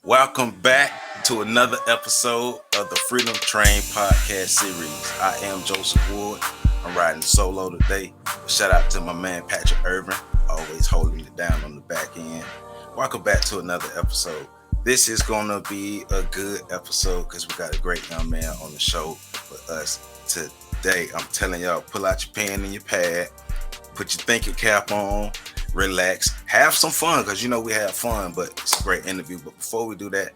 Welcome back to another episode of the Freedom Train podcast series. I am Joseph Ward. I'm riding solo today. Shout out to my man Patrick Irvin, always holding it down on the back end. Welcome back to another episode. This is going to be a good episode because we got a great young man on the show for us today. I'm telling y'all, pull out your pen and your pad, put your thinking cap on, relax, have some fun, because you know we have fun, but it's a great interview. But before we do that,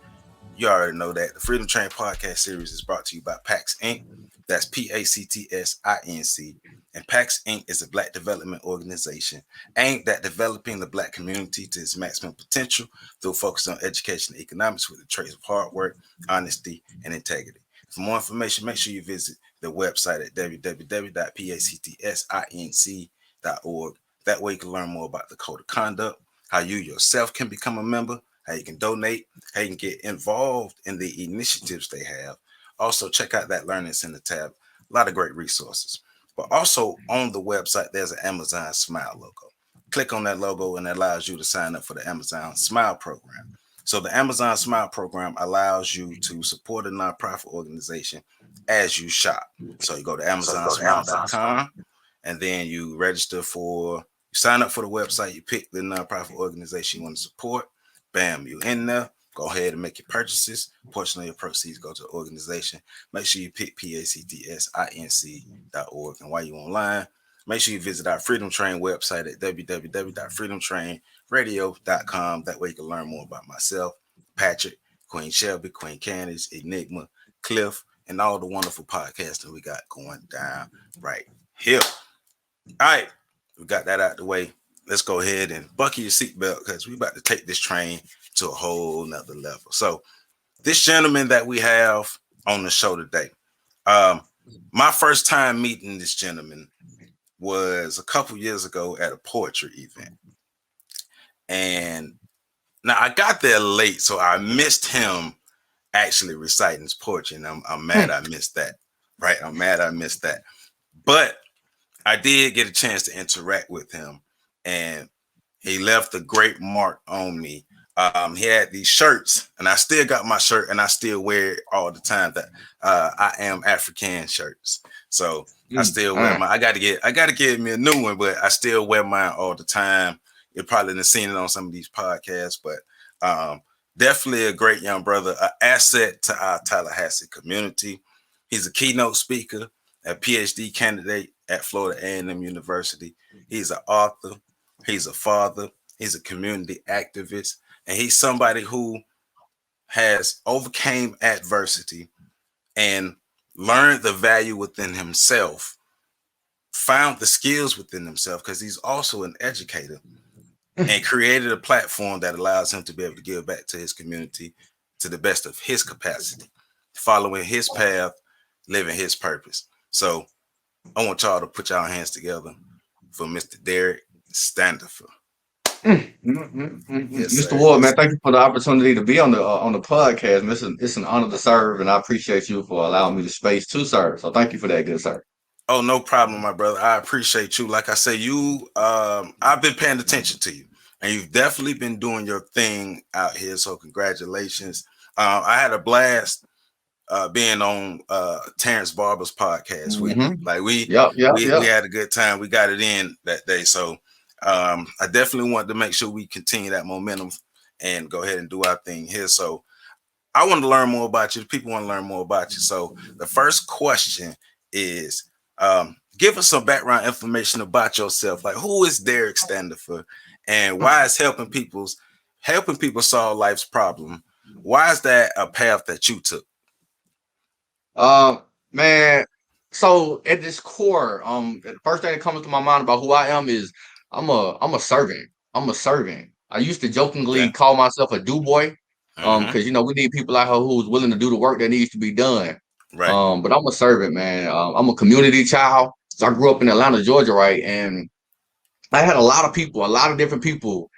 you already know that the Freedom Train podcast series is brought to you by PAX Inc. That's PACTSINC. And PAX Inc. is a Black development organization aimed at developing the Black community to its maximum potential through a focus on education and economics with the traits of hard work, honesty, and integrity. For more information, make sure you visit the website at www.pactsinc.org. That way you can learn more about the code of conduct, how you yourself can become a member, how you can donate, how you can get involved in the initiatives they have. Also, check out that Learning Center tab. A lot of great resources. But also on the website, there's an Amazon Smile logo. Click on that logo and it allows you to sign up for the Amazon Smile program. So the Amazon Smile program allows you to support a nonprofit organization as you shop. So you go to amazonsmile.com and then you register for, you sign up for the website, you pick the nonprofit organization you want to support. Bam, you in there. Go ahead and make your purchases. A portion of your proceeds go to the organization. Make sure you pick PACTSINC.org. And while you're online, make sure you visit our Freedom Train website at www.freedomtrainradio.com. That way you can learn more about myself, Patrick, Queen Shelby, Queen Candace, Enigma, Cliff, and all the wonderful podcasting we got going down right here. All right, we got that out the way. Let's go ahead and buckle your seatbelt because we're about to take this train to a whole nother level. So this gentleman that we have on the show today, my first time meeting this gentleman was a couple years ago at a poetry event. And now I got there late, so I missed him actually reciting his poetry. And I'm mad I missed that, right? I'm mad I missed that. But I did get a chance to interact with him, and he left a great mark on me. He had these shirts, and I still got my shirt, and I still wear it all the time. That I am African shirts, so I still wear mine. I gotta get me a new one, but I still wear mine all the time. You're probably have seen it on some of these podcasts, but definitely a great young brother, an asset to our Tallahassee community. He's a keynote speaker, a Ph.D. candidate at Florida A&M University. He's an author. He's a father. He's a community activist. And he's somebody who has overcame adversity and learned the value within himself, found the skills within himself, because he's also an educator, and created a platform that allows him to be able to give back to his community to the best of his capacity, following his path, living his purpose. So I want y'all to put y'all hands together for Mr. Derrick Standifer. Yes, Mr. Ward, man, thank you for the opportunity to be on the podcast. It's an honor to serve, and I appreciate you for allowing me the space to serve. So thank you for that, good sir. Oh, no problem, my brother. I appreciate you. Like I say, I've been paying attention to you, and you've definitely been doing your thing out here. So congratulations. I had a blast being on Terrence Barber's podcast with you. Like we had a good time. We got it in that day. So I definitely want to make sure we continue that momentum and go ahead and do our thing here. So I want to learn more about you. People want to learn more about you. So the first question is, give us some background information about yourself. Like, who is Derrick Standifer, and why is helping people solve life's problem? Why is that a path that you took? Man, so at this core, the first thing that comes to my mind about who I am is I'm a servant. I'm a servant. I used to jokingly call myself a do boy, because you know we need people out here who's willing to do the work that needs to be done. Right. But I'm a servant, man. I'm a community child. So I grew up in Atlanta, Georgia, right? And I had a lot of different people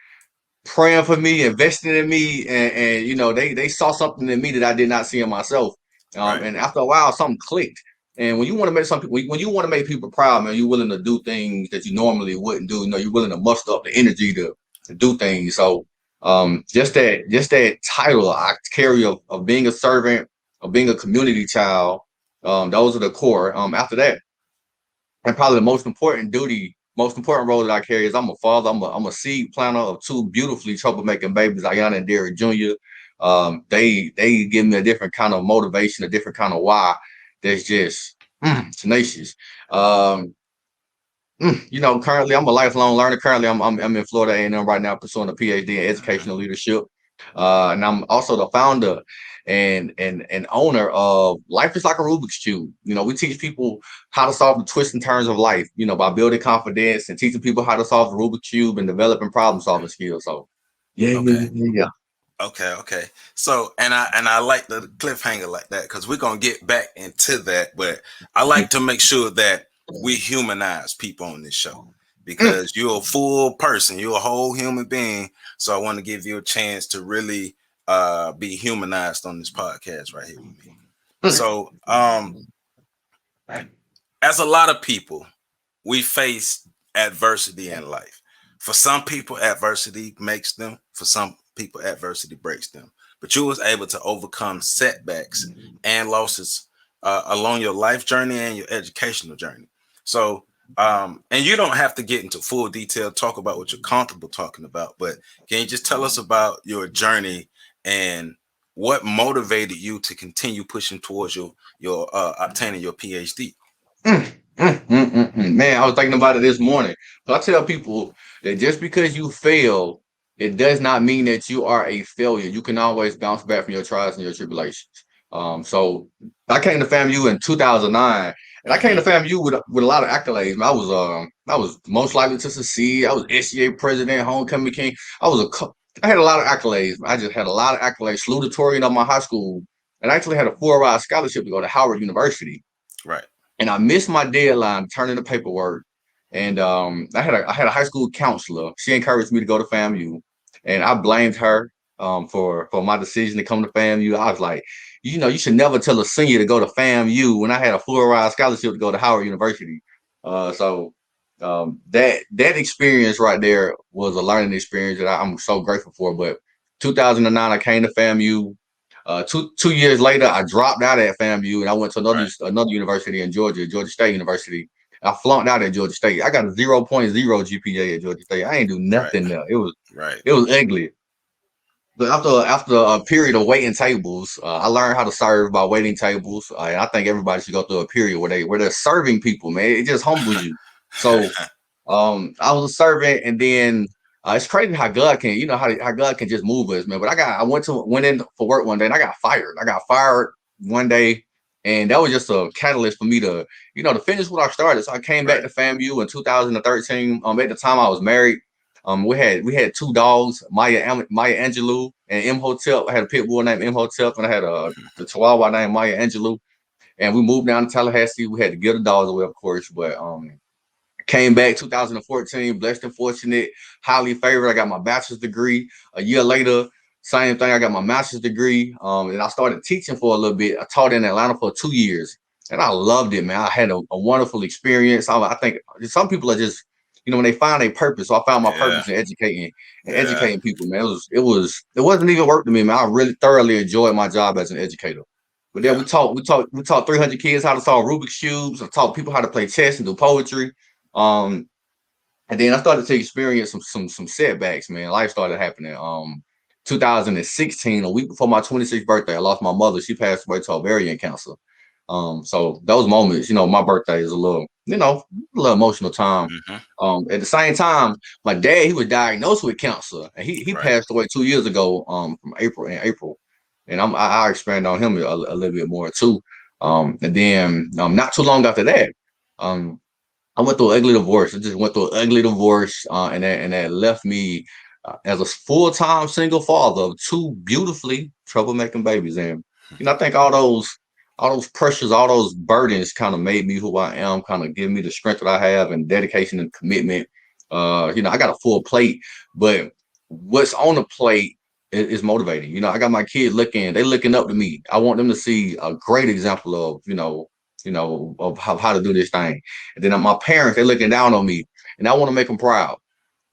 praying for me, investing in me, and you know, they saw something in me that I did not see in myself. And after a while, something clicked. And when you want to make when you want to make people proud, man, you're willing to do things that you normally wouldn't do. You know, you're willing to muster up the energy to do things. So Just that title I carry of being a servant, of being a community child. Those are the core. After that, and probably the most important role that I carry is I'm a father. I'm a seed planter of two beautifully troublemaking babies, Ayana and Derrick Jr. They give me a different kind of motivation, a different kind of why. That's just tenacious. Um, Currently I'm a lifelong learner. Currently I'm in Florida A&M right now pursuing a Ph.D. in educational leadership. And I'm also the founder and owner of Life is Like a Rubik's Cube. We teach people how to solve the twists and turns of life, by building confidence and teaching people how to solve the Rubik's Cube and developing problem solving skills. So yeah, yeah, Okay. yeah, yeah, yeah. Okay. So, and I like the cliffhanger like that because we're gonna get back into that, but I like to make sure that we humanize people on this show Mm, because you're a full person, you're a whole human being. So I want to give you a chance to really be humanized on this podcast right here with me. mm, So, as a lot of people, we face adversity in life. For some people, adversity makes them. For some people, adversity breaks them. But you was able to overcome setbacks and losses along your life journey and your educational journey. So, and you don't have to get into full detail, talk about what you're comfortable talking about, but can you just tell us about your journey and what motivated you to continue pushing towards your obtaining your PhD? mm, Man, I was thinking about it this morning. So I tell people that just because you fail, it does not mean that you are a failure. You can always bounce back from your trials and your tribulations. So I came to FAMU in 2009, and I came to Hmm. FAMU with a lot of accolades. I was most likely to succeed. I was SCA president, homecoming king. I had a lot of accolades. I just had a lot of accolades. Salutatorian of my high school, and I actually had a full-ride scholarship to go to Howard University, Right. and I missed my deadline to turn in the paperwork. And I had a high school counselor. She encouraged me to go to FAMU, and I blamed her for my decision to come to FAMU. I was like, you should never tell a senior to go to FAMU when I had a full ride scholarship to go to Howard University. That experience right there was a learning experience that I'm so grateful for. But 2009, I came to FAMU. Two years later, I dropped out at FAMU and I went to another Right. another university in Georgia, Georgia State University. I flunked out at Georgia State. I got a 0.0 GPA at Georgia State. I ain't do Right. nothing there. It was Right. it was ugly. But after a period of waiting tables, I learned how to serve by waiting tables. And I think everybody should go through a period where they're serving people, man. It just humbles you. So I was a servant, and then it's crazy how God can, how God can just move us, man. But I went in for work one day, and I got fired. I got fired one day, and that was just a catalyst for me to finish what I started. So I came back Right. to FAMU in 2013. At the time I was married. We had two dogs, Maya Angelou and Imhotep. I had a pit bull named Imhotep, and I had the Chihuahua named Maya Angelou. And we moved down to Tallahassee. We had to give the dogs away, of course, but came back 2014, blessed and fortunate, highly favored. I got my bachelor's degree. A year later, same thing. I got my master's degree. And I started teaching for a little bit. I taught in Atlanta for 2 years, and I loved it, man. I had a wonderful experience. I think some people are just, when they find a purpose. So I found my Yeah. purpose in educating and Yeah. educating people, man. It wasn't even work to me, man. I really thoroughly enjoyed my job as an educator. But then Yeah. we taught 300 kids how to solve Rubik's cubes. I taught people how to play chess and do poetry. Um, and then I started to experience some setbacks, man. Life started happening. 2016, a week before my 26th birthday, I lost my mother. She passed away to ovarian cancer. So those moments, my birthday is a little emotional time. Hmm. At the same time, my dad, he was diagnosed with cancer, and he Right. passed away 2 years ago. From April, and I expand on him a little bit more too. And then not too long after that, um, I went through an ugly divorce. I just went through an ugly divorce, and that left me as a full-time single father of two beautifully troublemaking babies. And I think all those pressures, all those burdens, kind of made me who I am. Kind of give me the strength that I have and dedication and commitment. I got a full plate, but what's on the plate is motivating. I got my kids they looking up to me. I want them to see a great example of of how to do this thing. And then my parents, they're looking down on me, and I want to make them proud.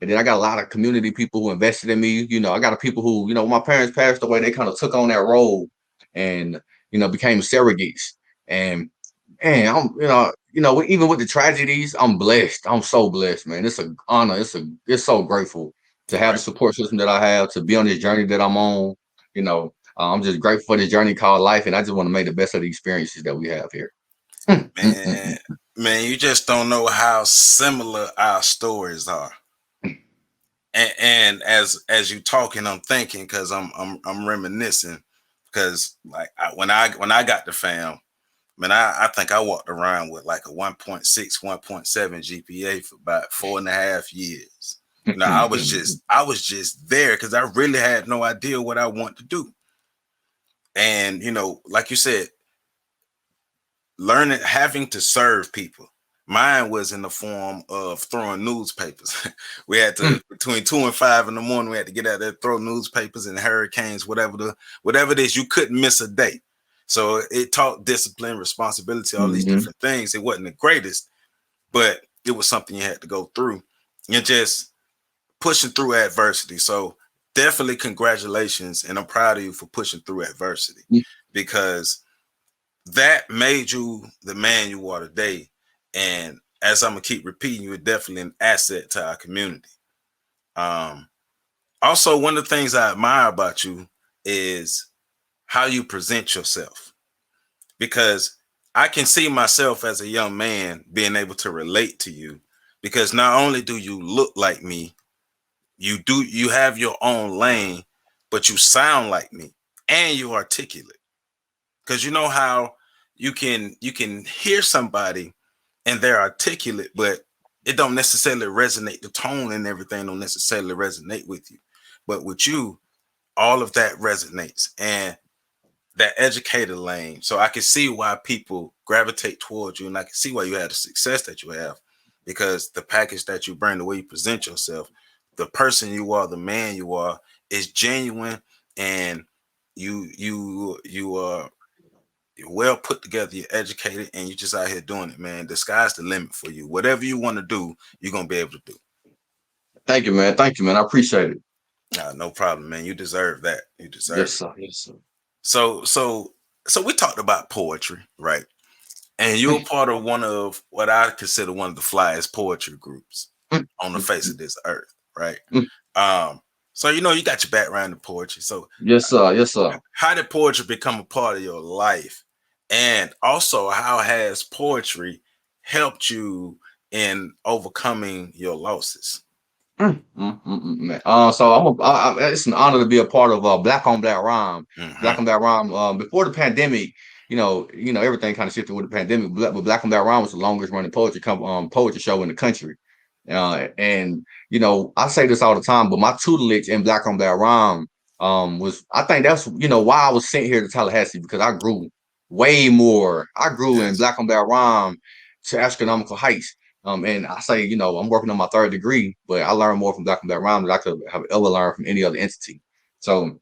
And then I got a lot of community people who invested in me. I got people who, when my parents passed away, they kind of took on that role and, became surrogates. And man, even with the tragedies, I'm blessed. I'm so blessed, man. It's an honor. It's so grateful to have the Right. support system that I have, to be on this journey that I'm on. I'm just grateful for this journey called life, and I just want to make the best of the experiences that we have here. Man, man, you just don't know how similar our stories are. And as you talking, I'm thinking, because I'm reminiscing, because like when I got the fam, man, I think I walked around with like a 1.6, 1.7 GPA for about 4.5 years. I was just there because I really had no idea what I want to do. And like you said, learning, having to serve people. Mine was in the form of throwing newspapers. We had to, between 2 and 5 in the morning, we had to get out there, throw newspapers and hurricanes, whatever it is. You couldn't miss a day. So it taught discipline, responsibility, all these different things. It wasn't the greatest, but it was something you had to go through. And just pushing through adversity. So definitely congratulations, and I'm proud of you for pushing through adversity, because that made you the man you are today. And as I'm gonna keep repeating, you're definitely an asset to our community. Also, one of the things I admire about you is how you present yourself, because I can see myself as a young man being able to relate to you, because not only do you look like me, you have your own lane, but you sound like me and you articulate. Because you know how you can hear somebody and they're articulate, but it don't necessarily resonate. The tone and everything don't necessarily resonate with you. But with you, all of that resonates, and that educator lane. So I can see why people gravitate towards you, and I can see why you have the success that you have, because the package that you bring, the way you present yourself, the person you are, the man you are, is genuine, and you are, you're well put together, you're educated, and you're just out here doing it, man. The sky's the limit for you. Whatever you want to do, you're gonna be able to do. Thank you, man. Thank you, man. I appreciate it. No problem, man. You deserve that. You deserve Yes, it. sir. Yes, sir. So we talked about poetry, right? And you're part of one of what I consider one of the flyest poetry groups on the face of this earth, right? Um, so you got your background in poetry. So Yes, sir. Yes, sir. how did poetry become a part of your life? And also, how has poetry helped you in overcoming your losses? Man. So it's an honor to be a part of Black on Black Rhyme. Black Mm-hmm. on Black Rhyme. Before the pandemic, everything kind of shifted with the pandemic. But Black on Black Rhyme was the longest running poetry show in the country. And I say this all the time, but my tutelage in Black on Black Rhyme was, I think that's why I was sent here to Tallahassee, because I grew way more. I grew in Yes. Black on Black Rhyme to astronomical heights. And I say, I'm working on my 3rd degree, but I learned more from Black and Black Rhyme than I could have ever learned from any other entity. So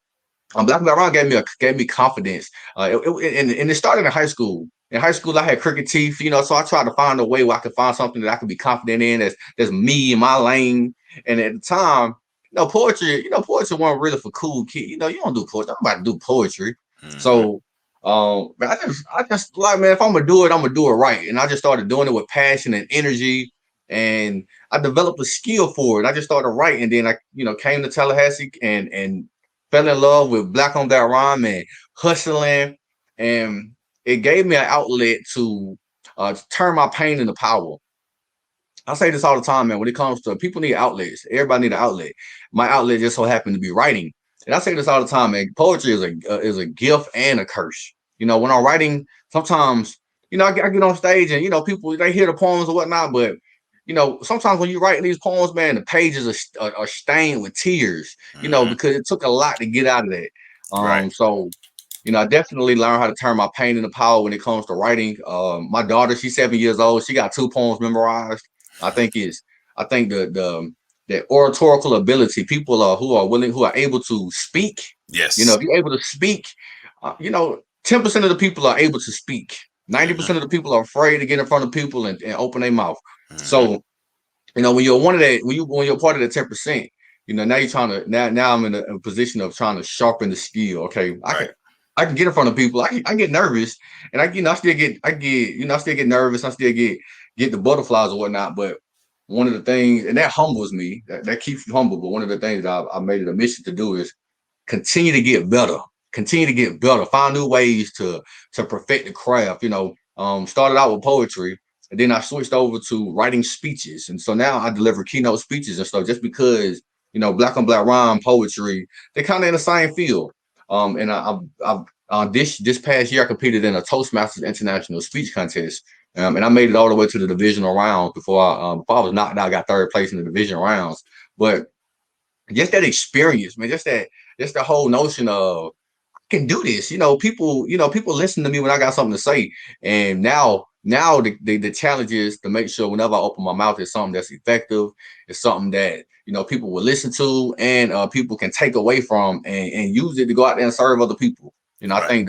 Black and Black Rhyme gave me confidence. And it started in high school. In high school, I had crooked teeth, so I tried to find a way where I could find something that I could be confident in, that's me in my lane. And at the time, poetry wasn't really for cool kids. You don't do poetry. Nobody do poetry. Mm-hmm. So man, I just like, man, if I'm gonna do it right. And I just started doing it with passion and energy. And I developed a skill for it. I just started writing. And then I, came to Tallahassee and fell in love with Black on That Rhyme and hustling. And it gave me an outlet to turn my pain into power. I say this all the time, man. When it comes to people need outlets, everybody need an outlet. My outlet just so happened to be writing, and I say this all the time, man. Poetry is a gift and a curse. When I'm writing, sometimes I get on stage and people, they hear the poems or whatnot, but sometimes when you write these poems, man, the pages are stained with tears. Mm-hmm. Because it took a lot to get out of that. Right. So I definitely learned how to turn my pain into power when it comes to writing. My daughter, she's 7 years old. She got 2 poems memorized. I think the oratorical ability, people who are able to speak. Yes. If you're able to speak, 10% of the people are able to speak. Mm-hmm. 90% of the people are afraid to get in front of people and open their mouth. Mm-hmm. So when you're one of that, when you're part of the 10%, now you're trying to now I'm in a position of trying to sharpen the skill. Okay, Right. I can get in front of people. I get nervous, and I still get nervous. I still get the butterflies or whatnot. But one of the things, and that humbles me, that keeps you humble. But one of the things that I made it a mission to do is continue to get better, find new ways to perfect the craft. Started out with poetry, and then I switched over to writing speeches, and so now I deliver keynote speeches and stuff. Just because black on black rhyme poetry, they're kind of in the same field. And this past year I competed in a Toastmasters International Speech Contest, and I made it all the way to the divisional round before I was knocked out. I got third place in the division rounds, but just that experience, man, just the whole notion of can do this. People listen to me when I got something to say. And now the challenge is to make sure whenever I open my mouth, it's something that's effective. It's something that people will listen to, and people can take away from and use it to go out there and serve other people. I Right. think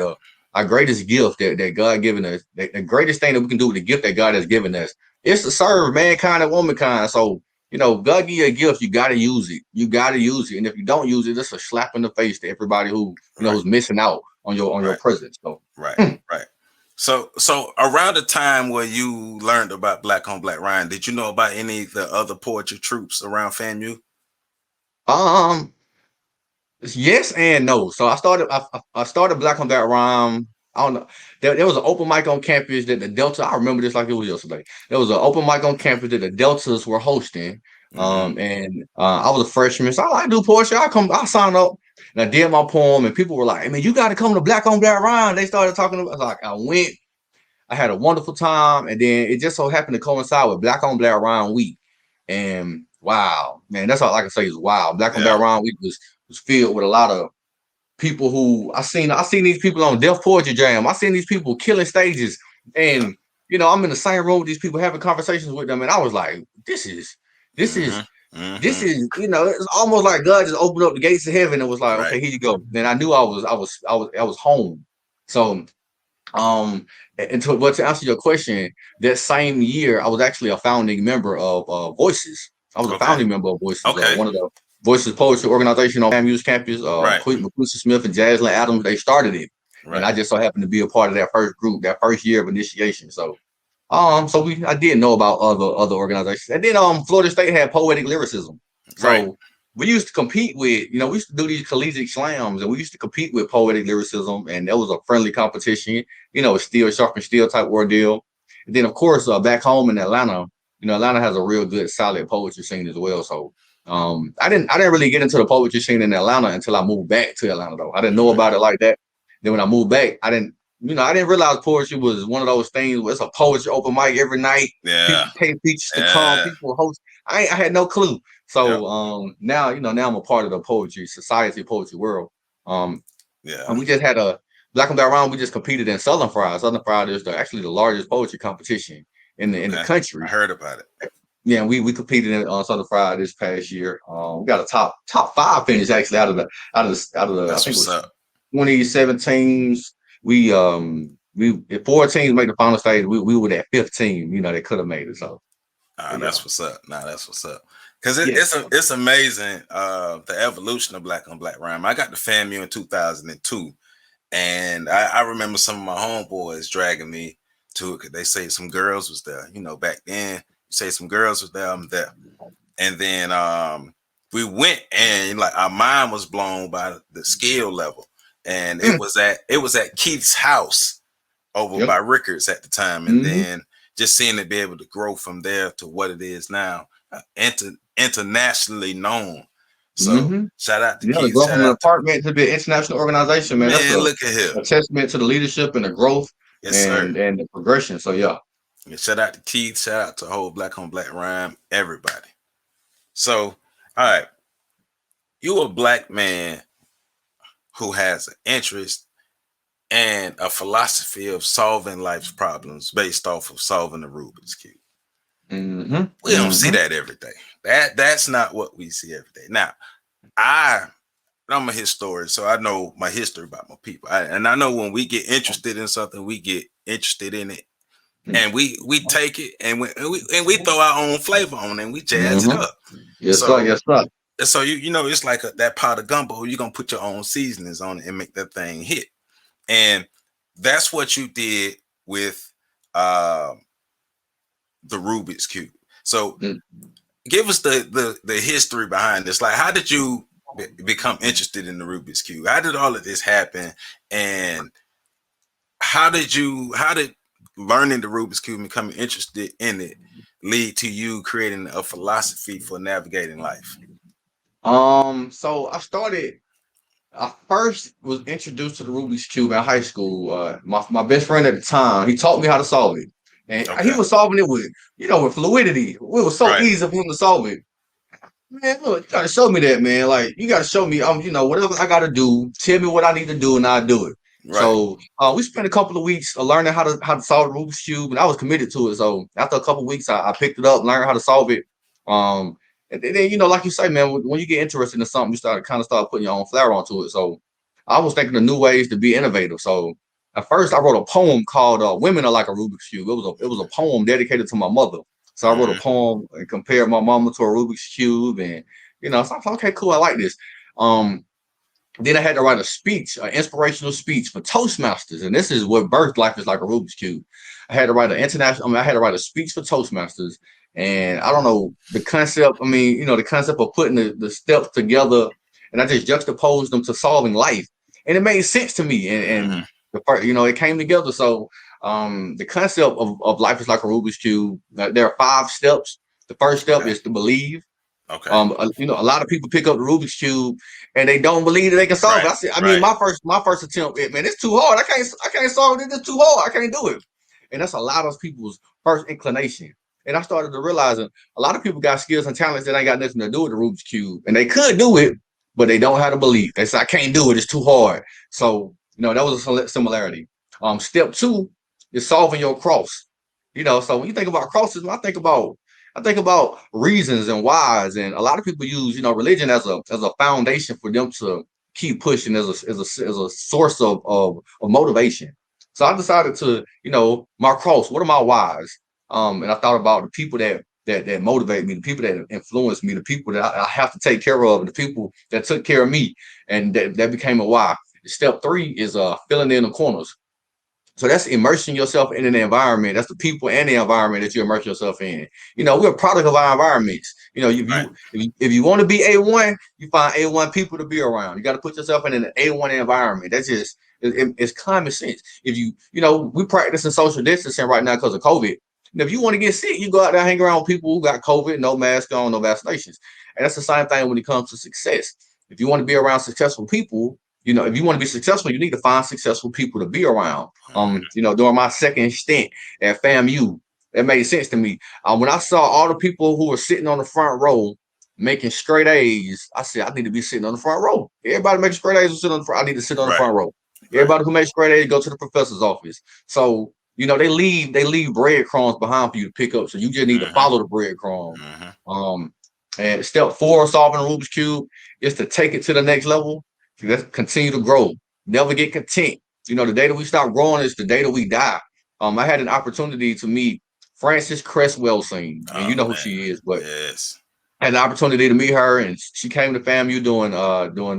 our greatest gift that God given us, the greatest thing that we can do with the gift that God has given us is to serve mankind and womankind. So God give you a gift, you gotta use it. You gotta use it. And if you don't use it, it's a slap in the face to everybody Right. who's missing out on your Right. presence. So Right. Right. So around the time where you learned about Black on Black Ryan, did you know about any of the other poetry troops around FAMU? um yes and no. So I started Black on Black Rhyme. I don't know. There was an open mic on campus that the Delta. I remember this like it was yesterday. There was an open mic on campus that the Deltas were hosting. Mm-hmm. And I was a freshman, so I do poetry. I sign up and I did my poem, and people were like, "Hey man, you got to come to Black on Black Rhyme." They started talking about. Like I went. I had a wonderful time, and then it just so happened to coincide with Black on Black Round Week. And wow, man, that's all I can say is wow. Black on Black Yeah. Round Week was filled with a lot of people who I seen these people on Deaf Poetry Jam. I seen these people killing stages, Yeah. and I'm in the same room with these people having conversations with them, and I was like, this Mm-hmm. is this Mm-hmm. is it's almost like God just opened up the gates of heaven and was like, Right. okay, here you go. Then I knew I was home. So but to answer your question, that same year I was actually a founding member of Voices. I was a Okay. founding member of Voices, Okay. one of the Voices poetry organization on FAMU's campus. Right. Quentin McCluskey Smith and Jaslyn Adams, they started it, and Right. I just so happened to be a part of that first group, that first year of initiation. So I did know about other organizations, and then Florida State had poetic lyricism. Right. So we used to compete with, we used to do these collegiate slams, and we used to compete with poetic lyricism, and that was a friendly competition. Steel sharp and steel type ordeal. And then of course back home in Atlanta, Atlanta has a real good solid poetry scene as well. So I didn't really get into the poetry scene in Atlanta until I moved back to Atlanta though. I didn't know Mm-hmm. about it like that. Then when I moved back, I didn't realize poetry was one of those things where it's a poetry open mic every night. Yeah. People pay features to come, Yeah. people host. I had no clue. Yep. So now I'm a part of the poetry society, poetry world. Um, Yeah. and we just had a Black and Black Round. We just competed in Southern Fried. Southern Fried is actually the largest poetry competition in the Okay. I country. heard about it. Yeah, we competed in Southern Fried this past year. We got a top five finish actually out of the I That's think it what's was up. 27 teams. We if 4 teams make the final stage, we were that fifth team. They could have made it. So yeah, That's what's up. That's what's up. Because yes, it's amazing the evolution of Black on Black Rhyme. I got to FAMU in 2002, and I remember some of my homeboys dragging me to it because they say some girls was there. Back then you say some girls was there, I'm there, and then we went and like our mind was blown by the skill level, and it mm, was at Keith's house over yep, by Rickards at the time, and mm-hmm, then just seeing it be able to grow from there to what it is now, internationally known. So mm-hmm. shout out to Yeah, to Keith. go Shout from an out to apartment to be an international organization, man. That's man. a, Look at here. a testament to the leadership and the growth Yes, sir. and the progression. So yeah. Yeah, shout out to Keith. Shout out to the whole Black on Black Rhyme. Everybody. So, all right, you a black man who has an interest and a philosophy of solving life's problems based off of solving the Rubik's Cube. Mm-hmm, We don't see mm-hmm, that every day. That's not what we see every day. Now, I'm a historian, so I know my history about my people. And I know when we get interested in something, we get interested in it and we take it and we throw our own flavor on it and we jazz it Mm-hmm. up. Yes, sir. So Yes, sir. so you know it's like that pot of gumbo. You're gonna put your own seasonings on it and make that thing hit. And that's what you did with uh, the Rubik's Cube. So Mm. give us the history behind this. Like, how did you become interested in the Rubik's Cube? How did all of this happen? And how did learning the Rubik's Cube and becoming interested in it lead to you creating a philosophy for navigating life? So I first was introduced to the Rubik's Cube in high school. My best friend at the time, he taught me how to solve it. And he Okay. was solving it with, with fluidity. It was so Right. easy for him to solve it. Man, look, you gotta show me that, man. Like, you gotta show me, whatever I gotta do, tell me what I need to do, and I do it. Right. So, we spent a couple of weeks learning how to solve the Rubik's Cube, and I was committed to it. So, after a couple of weeks, I picked it up, learned how to solve it. Um, and then, like you say, man, when you get interested in something, you start putting your own flair onto it. So, I was thinking of new ways to be innovative. So, at first, I wrote a poem called "Women Are Like a Rubik's Cube." It was a poem dedicated to my mother. So I wrote a poem and compared my mama to a Rubik's Cube, and so I thought, okay, cool, I like this. Then I had to write a speech, an inspirational speech for Toastmasters, and this is what birth life is like a Rubik's Cube. I had to write I had to write a speech for Toastmasters, and I don't know the concept. The concept of putting the steps together, and I just juxtaposed them to solving life, and it made sense to me. And the part, it came together. So the concept of life is like a Rubik's Cube. There are 5 steps. The first step is to believe. Okay. A lot of people pick up the Rubik's Cube and they don't believe that they can solve it. My first attempt, man, it's too hard. I can't solve it. It's too hard. I can't do it. And that's a lot of people's first inclination. And I started to realizing a lot of people got skills and talents that ain't got nothing to do with the Rubik's Cube, and they could do it, but they don't have to believe. They say I can't do it. It's too hard. So that was a similarity. Step 2 is solving your cross. So when you think about crosses, I think about reasons and whys, and a lot of people use religion as a foundation for them to keep pushing as a source of motivation. So I decided to my cross. What are my whys? And I thought about the people that motivate me, the people that influence me, the people that I have to take care of, the people that took care of me, and that became a why. Step 3 is filling in the corners. So that's immersing yourself in an environment. That's the people and the environment that you immerse yourself in. We're a product of our environments. If you want to be A1, you find A1 people to be around. You got to put yourself in an A1 environment. That's just it's common sense. If we practicing social distancing right now because of COVID. If you want to get sick, you go out there, hang around with people who got COVID, no mask on, no vaccinations. And that's the same thing when it comes to success. If you want to be around successful people, if you want to be successful, you need to find successful people to be around. During my second stint at FAMU, that made sense to me. When I saw all the people who were sitting on the front row making straight A's, I said, I need to be sitting on the front row. Everybody making straight A's will sit on the front. I need to sit on the front row. Everybody who makes straight A's go to the professor's office. So, they leave breadcrumbs behind for you to pick up. So you just need to follow the breadcrumbs. And step 4 of solving the Rubik's Cube is to take it to the next level. Let's continue to grow. Never get content. The day that we stop growing is the day that we die. I had an opportunity to meet Frances Cresswell Singh, and you know who she is, but yes, I had the opportunity to meet her, and she came to FAMU doing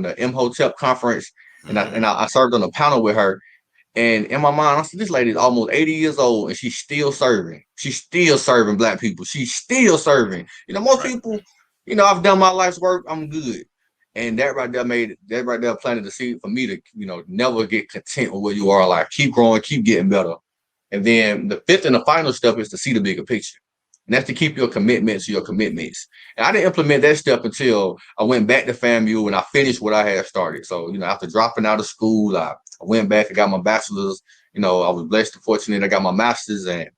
the Imhotep conference, and I served on a panel with her. And in my mind, I said, this lady is almost 80 years old and she's still serving. She's still serving Black people. She's still serving. Most people, I've done my life's work. I'm good. And that right there planted the seed for me to, never get content with where you are. Like, keep growing, keep getting better. And then the 5th and the final step is to see the bigger picture. And that's to keep your commitments to your commitments. And I didn't implement that step until I went back to FAMU and I finished what I had started. So, after dropping out of school, I went back and got my bachelor's. I was blessed and fortunate. I got my master's. And,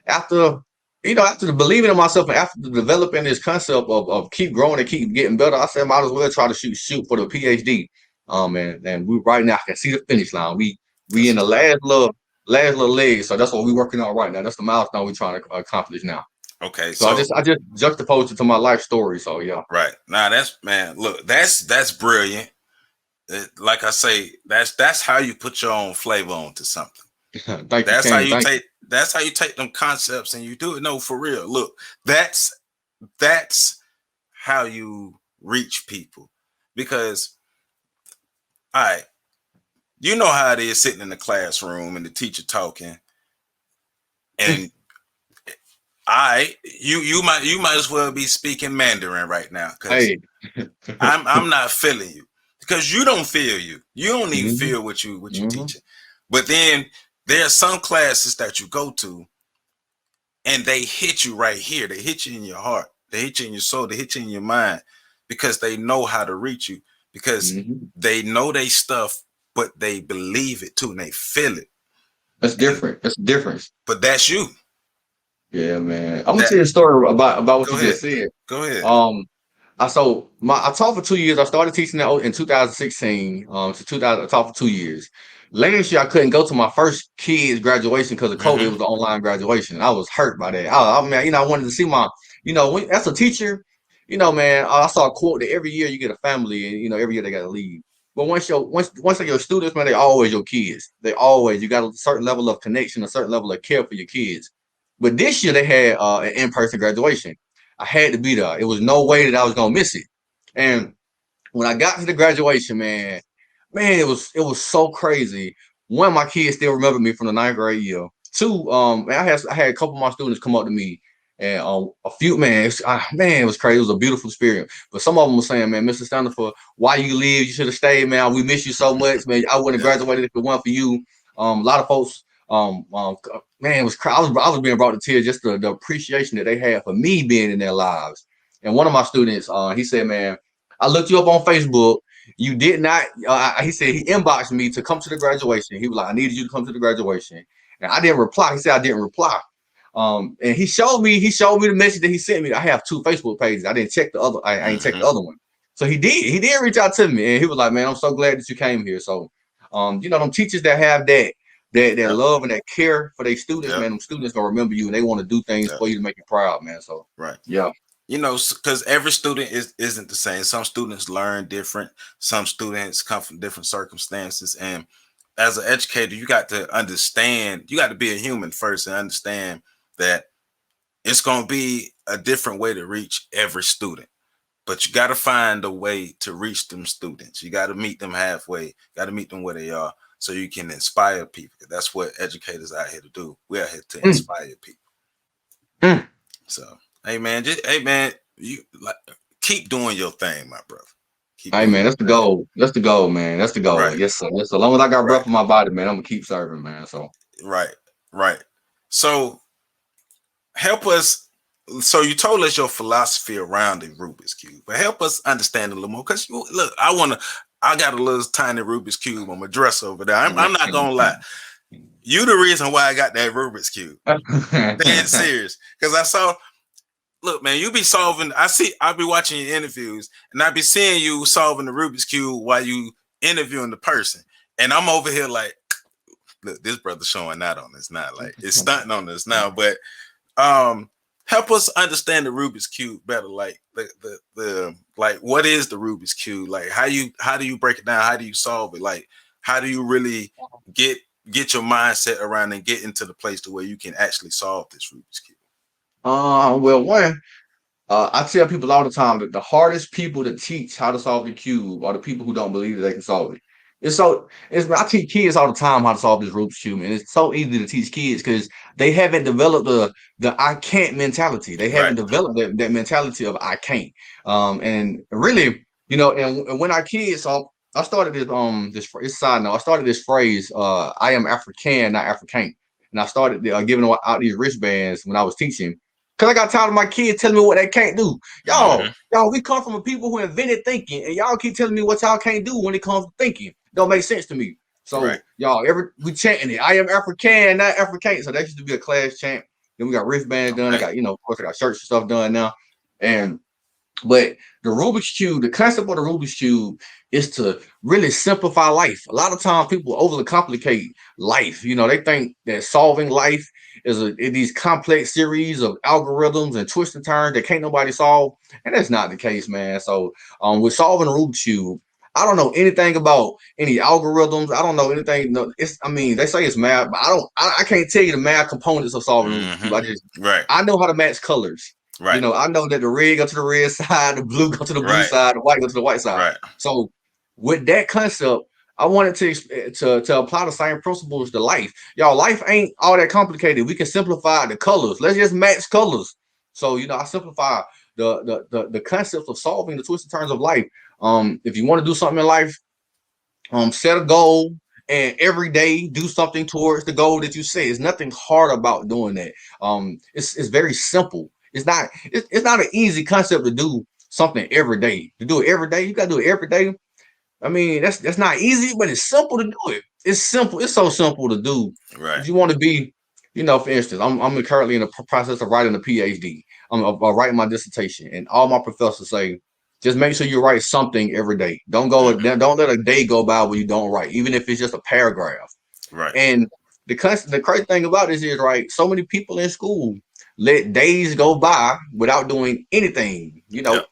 after the believing in myself and after developing this concept of keep growing and keep getting better, I said, might as well try to shoot for the Ph.D. And we right now, I can see the finish line. We in the last little leg. So that's what we're working on right now. That's the milestone we're trying to accomplish now. Okay. So I just juxtaposed it to my life story. So yeah. Right. Now that's brilliant. Like I say, that's how you put your own flavor onto something. Thank you, King. That's how you take them concepts and you do it. No, for real. Look, that's how you reach people. Because, all right, you know how it is sitting in the classroom and the teacher talking, and you might as well be speaking Mandarin right now, because Hey. I'm not feeling you, because you don't feel you. You don't even Mhm. feel what you Mhm. teaching. But then there are some classes that you go to and they hit you right here. They hit you in your heart. They hit you in your soul. They hit you in your mind, because they know how to reach you, because Mhm. they know they stuff, but they believe it too and they feel it. That's And different. That's the difference. but that's you. Yeah, man. I'm gonna That tell you a story about what Go you ahead. just said. Go ahead. Um, I taught for 2 years. I started teaching that in 2016. To 2000, I taught for 2 years. Last year, I couldn't go to my first kids' graduation because of COVID. It Mm-hmm. was an online graduation. And I was hurt by that. I mean, I wanted to see my, as a teacher, man, I saw a quote that every year you get a family, and every year they got to leave. But once they're your students, man, they always your kids. You got a certain level of connection, a certain level of care for your kids. But this year they had an in-person graduation. I had to be there. It was no way that I was gonna miss it. And when I got to the graduation, man, it was so crazy. One of my kids still remember me from the ninth grade year. Two, man, I had a couple of my students come up to me, and a few, man, it was crazy. It was a beautiful experience. But some of them were saying, man, Mr. Standifer, why you leave? You should have stayed, man. We miss you so much, man. I wouldn't have Yeah. graduated if it weren't for you. A lot of folks, man, it was I was being brought to tears, just the appreciation that they had for me being in their lives. And one of my students, he said, man, I looked you up on Facebook. You did not. He said he inboxed me to come to the graduation. He was like, I needed you to come to the graduation, and I didn't reply. He said I didn't reply. And he showed me the message that he sent me. I have two Facebook pages. I didn't check the other. I ain't checked Mm-hmm. the other one. So he did reach out to me, and he was like, man, I'm so glad that you came here. So, them teachers that have that Yep. love and that care for their students, Yep. man, them students gonna remember you, and they want to do things Yep. for you to make you proud, man. So, Right. yeah. Because every student isn't the same. Some students learn different. Some students come from different circumstances. And as an educator, you got to understand, you got to be a human first and understand that it's going to be a different way to reach every student. But you got to find a way to reach them students. You got to meet them halfway. Got to meet them where they are, so you can inspire people. That's what educators are out here to do. We're out here to Mm, inspire people. mm. So, hey man, you like keep doing your thing, my brother. Keep Hey doing man, that's the your thing. goal. That's the goal, man. That's the goal. Right, Yes, sir. Yes, sir. As long as I got right, breath in my body, man, I'm gonna keep serving, man. So right, right. So help us. So you told us your philosophy around the Rubik's cube, but help us understand a little more. Because look, I got a little tiny Rubik's cube on my dresser over there. I'm not gonna lie. You the reason why I got that Rubik's cube. Dead serious. Because I saw. Look, man, you be solving. I be watching your interviews, and I be seeing you solving the Rubik's cube while you interviewing the person, and I'm over here like, look, this brother showing out on us now, like it's stunting on us now. But help us understand the Rubik's cube better. Like the like, what is the Rubik's cube? Like how do you break it down? How do you solve it? Like how do you really get your mindset around and get into the place to where you can actually solve this Rubik's cube? well, I tell people all the time that the hardest people to teach how to solve the cube are the people who don't believe that they can solve it. I teach kids all the time how to solve this Rubik's cube, and it's so easy to teach kids because they haven't developed the I can't mentality. They haven't Right. developed that mentality of I can't. And really, and when our kids, I started this side note. I started this phrase, I am African, not African. And I started giving out these wristbands when I was teaching. Cause I got tired of my kids telling me what they can't do. Mm-hmm. Y'all, we come from a people who invented thinking, and y'all keep telling me what y'all can't do when it comes to thinking. Don't make sense to me. Right. So y'all, we chanting it. I am African, not African. So that used to be a class chant. Then we got wristbands done. I Okay. got, of course, I got shirts and stuff done now. And but the Rubik's Cube, the concept of the Rubik's Cube is to really simplify life. A lot of times people overly complicate life. They think that solving life is these complex series of algorithms and twists and turns that can't nobody solve. And that's not the case, man. So with solving the Rubik's Cube, I don't know anything about any algorithms. I don't know anything. No, they say it's math, but I can't tell you the math components of solving Rubik's Cube. Right. I know how to match colors. Right. I know that the red go to the red side, the blue go to the blue Right. side, the white go to the white side. Right. So with that concept, I wanted to apply the same principles to life. Y'all, life ain't all that complicated. We can simplify the colors. Let's just match colors. So I simplify the concepts of solving the twists and turns of life. If you want to do something in life, set a goal and every day do something towards the goal that you set. There's nothing hard about doing that. It's very simple. It's not an easy concept to do something every day. To do it every day, you gotta do it every day. I mean, that's not easy, but it's simple to do it. It's simple. It's so simple to do. Right. If you want to be, for instance, I'm currently in the process of writing a Ph.D. I'm writing my dissertation, and all my professors say, just make sure you write something every day. Don't let a day go by where you don't write, even if it's just a paragraph. Right. And the crazy thing about this is, right, so many people in school let days go by without doing anything,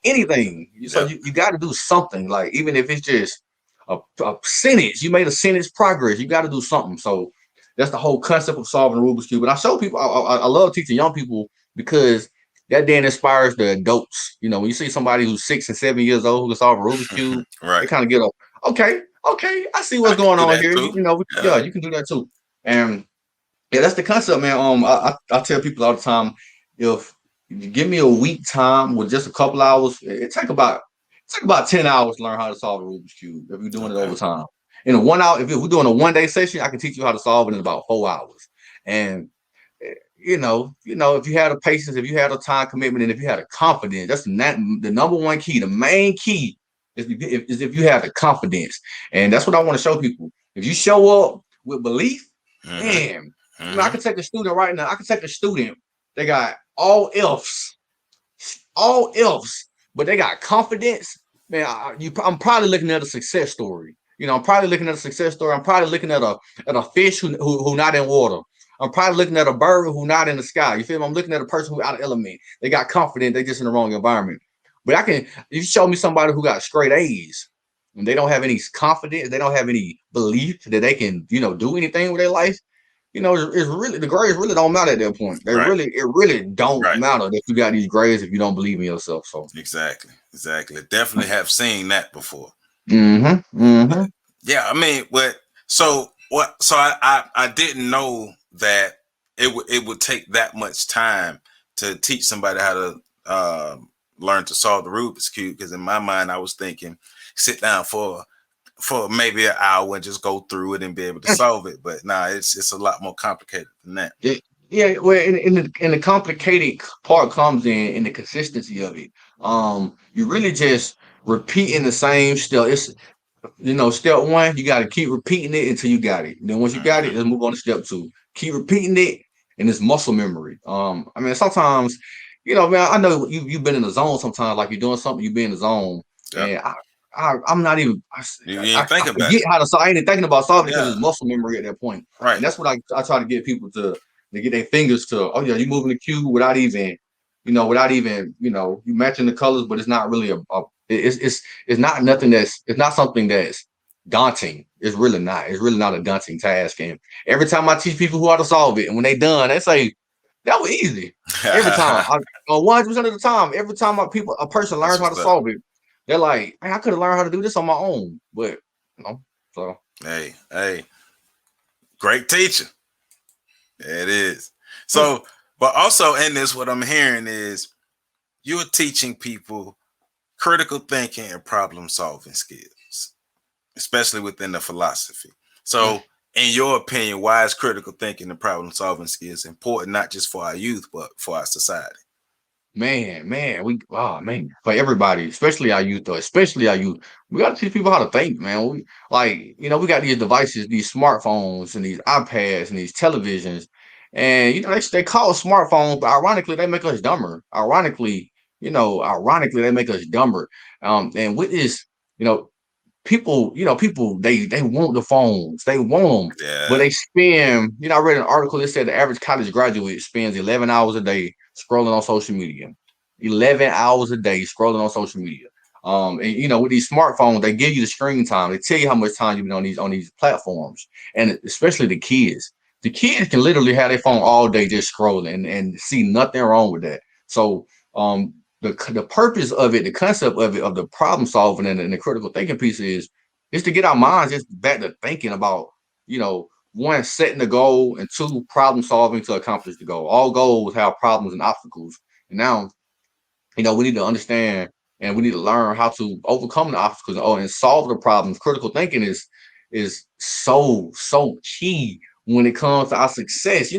anything. So you got to do something, like even if it's just a sentence, you made a sentence progress, you got to do something. So that's the whole concept of solving Rubik's Cube. And I show people, I love teaching young people because that then inspires the adults. When you see somebody who's 6 and 7 years old who can solve a Rubik's Cube, Right. they kind of get a, okay, I see what's going on here. Too. You can do that too. And yeah, that's the concept, man. I tell people all the time, if you give me a week time with just a couple hours, it take about 10 hours to learn how to solve a Rubik's Cube if you're doing it over time. In a 1 hour, if we're doing a 1-day session, I can teach you how to solve it in about 4 hours. And if you had the patience, if you had the time commitment, and if you had a confidence, that's the number one key. The main key is if you have the confidence, and that's what I want to show people. If you show up with belief, man. I can take a student right now. I can take a student. They got all F's, but they got confidence. Man, I'm probably looking at a success story. I'm probably looking at a success story. I'm probably looking at a fish who not in water. I'm probably looking at a bird who not in the sky. You feel me? I'm looking at a person who out of element. They got confidence. They just in the wrong environment. But you show me somebody who got straight A's and they don't have any confidence, they don't have any belief that they can, do anything with their life. It's really, the grades really don't matter at that point. It really don't matter that you got these grades if you don't believe in yourself. So exactly. Definitely have seen that before. Yeah, I mean, so I didn't know that it would take that much time to teach somebody how to learn to solve the Rubik's Cube, because in my mind I was thinking sit down for maybe an hour and just go through it and be able to solve it. But it's a lot more complicated than that. Yeah. Well, in the complicated part comes in the consistency of it. You really just repeating the same step. It's step one, you got to keep repeating it until you got it. Then once you got it, let's move on to step two. Keep repeating it, and it's muscle memory. I mean, sometimes, man, I know you've been in the zone sometimes, like you're doing something, you be in the zone, and I'm not even. I forget how to solve. I ain't even thinking about solving because it's muscle memory at that point. Right. And that's what I try to get people to get their fingers to. Oh yeah, you moving the cube without even you matching the colors, but it's not really it's not nothing it's not something that's daunting. It's really not. It's really not a daunting task. And every time I teach people who how to solve it, and when they done, they say that was easy. Every time, 100% of the time, every time a person learns how to solve it, they're like, I could have learned how to do this on my own. But so hey, great teacher. It is. So, but also in this, what I'm hearing is you're teaching people critical thinking and problem solving skills, especially within the philosophy. So, in your opinion, why is critical thinking and problem solving skills important, not just for our youth, but for our society? Man, for everybody, especially our youth, we got to teach people how to think, man. We got these devices, these smartphones and these iPads and these televisions, and they call smartphones, but ironically they make us dumber. Ironically, they make us dumber. And with this, people they want the phones, they want them, but they spend. I read an article that said the average college graduate spends 11 hours a day scrolling on social media. 11 hours a day scrolling on social media. And with these smartphones, they give you the screen time. They tell you how much time you've been on these platforms, and especially the kids. The kids can literally have their phone all day just scrolling and see nothing wrong with that. So the purpose of it, the concept of it, of the problem solving and the critical thinking piece is to get our minds just back to thinking about, one, setting the goal, and two, problem solving to accomplish the goal. All goals have problems and obstacles. And now, we need to understand and we need to learn how to overcome the obstacles, and solve the problems. Critical thinking is so key when it comes to our success.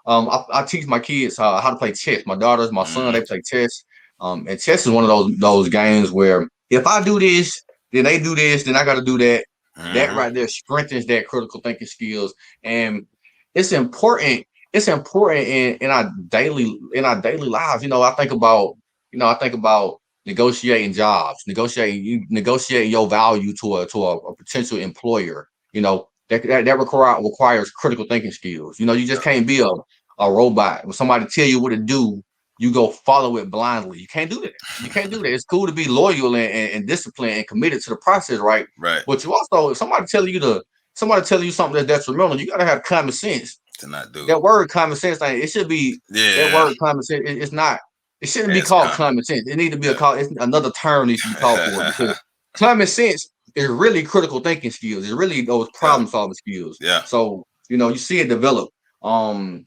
I teach my kids how to play chess. My daughters, my son, Mm-hmm. they play chess. And chess is one of those games where if I do this, then they do this, then I got to do that. That Mm-hmm. right there strengthens that critical thinking skills, and it's important. It's important in our daily lives. I think about negotiating jobs, negotiating your value to a potential employer. That requires critical thinking skills. You just Yep. can't be a robot. When somebody tell you what to do, you go follow it blindly. You can't do that. You can't do that. It's cool to be loyal and disciplined and committed to the process, right? Right. But you also, if somebody telling you something that's detrimental, you gotta have common sense. To not do it. That word common sense thing, it should be that Yeah. word common sense. It's not. It shouldn't be It's called common. common sense. It needs to be Yeah. it's another term needs to be called for it, because common sense is really critical thinking skills. It's really those Yeah. problem solving skills. Yeah. So you see it develop. Um,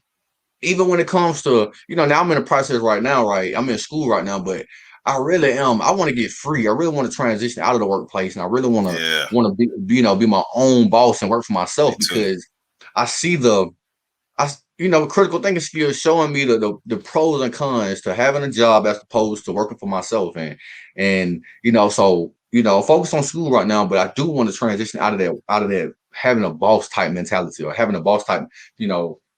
Even when it comes to, now I'm in a process right now, right? I'm in school right now, but I really am. I want to get free. I really want to transition out of the workplace, and I really want to Yeah. be my own boss and work for Me myself, too. because I see critical thinking skills showing me the pros and cons to having a job as opposed to working for myself, and focus on school right now, but I do want to transition out of that having a boss type mentality, or having a boss type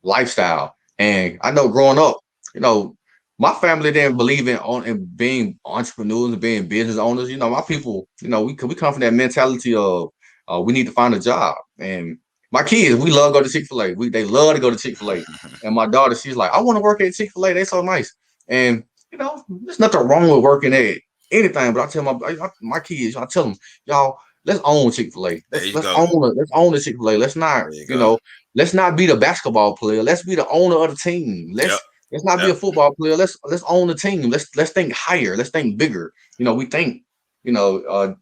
lifestyle. And I know growing up, you know my family didn't believe in being entrepreneurs and being business owners. My people, we come from that mentality of we need to find a job. And my kids, we love to go to Chick-fil-A. They love to go to Chick-fil-A. And my daughter, she's like, I want to work at Chick-fil-A. They're so nice. And there's nothing wrong with working at anything. But I tell my kids, I tell them, y'all, let's own Chick-fil-A. There Let's you let's go. own it. Let's own the Chick-fil-A. Let's not, There you go. let's not be the basketball player. Let's be the owner of the team. Yep. Let's not be Yep. a football player. Let's own the team. Let's think higher. Let's think bigger. We think, you know,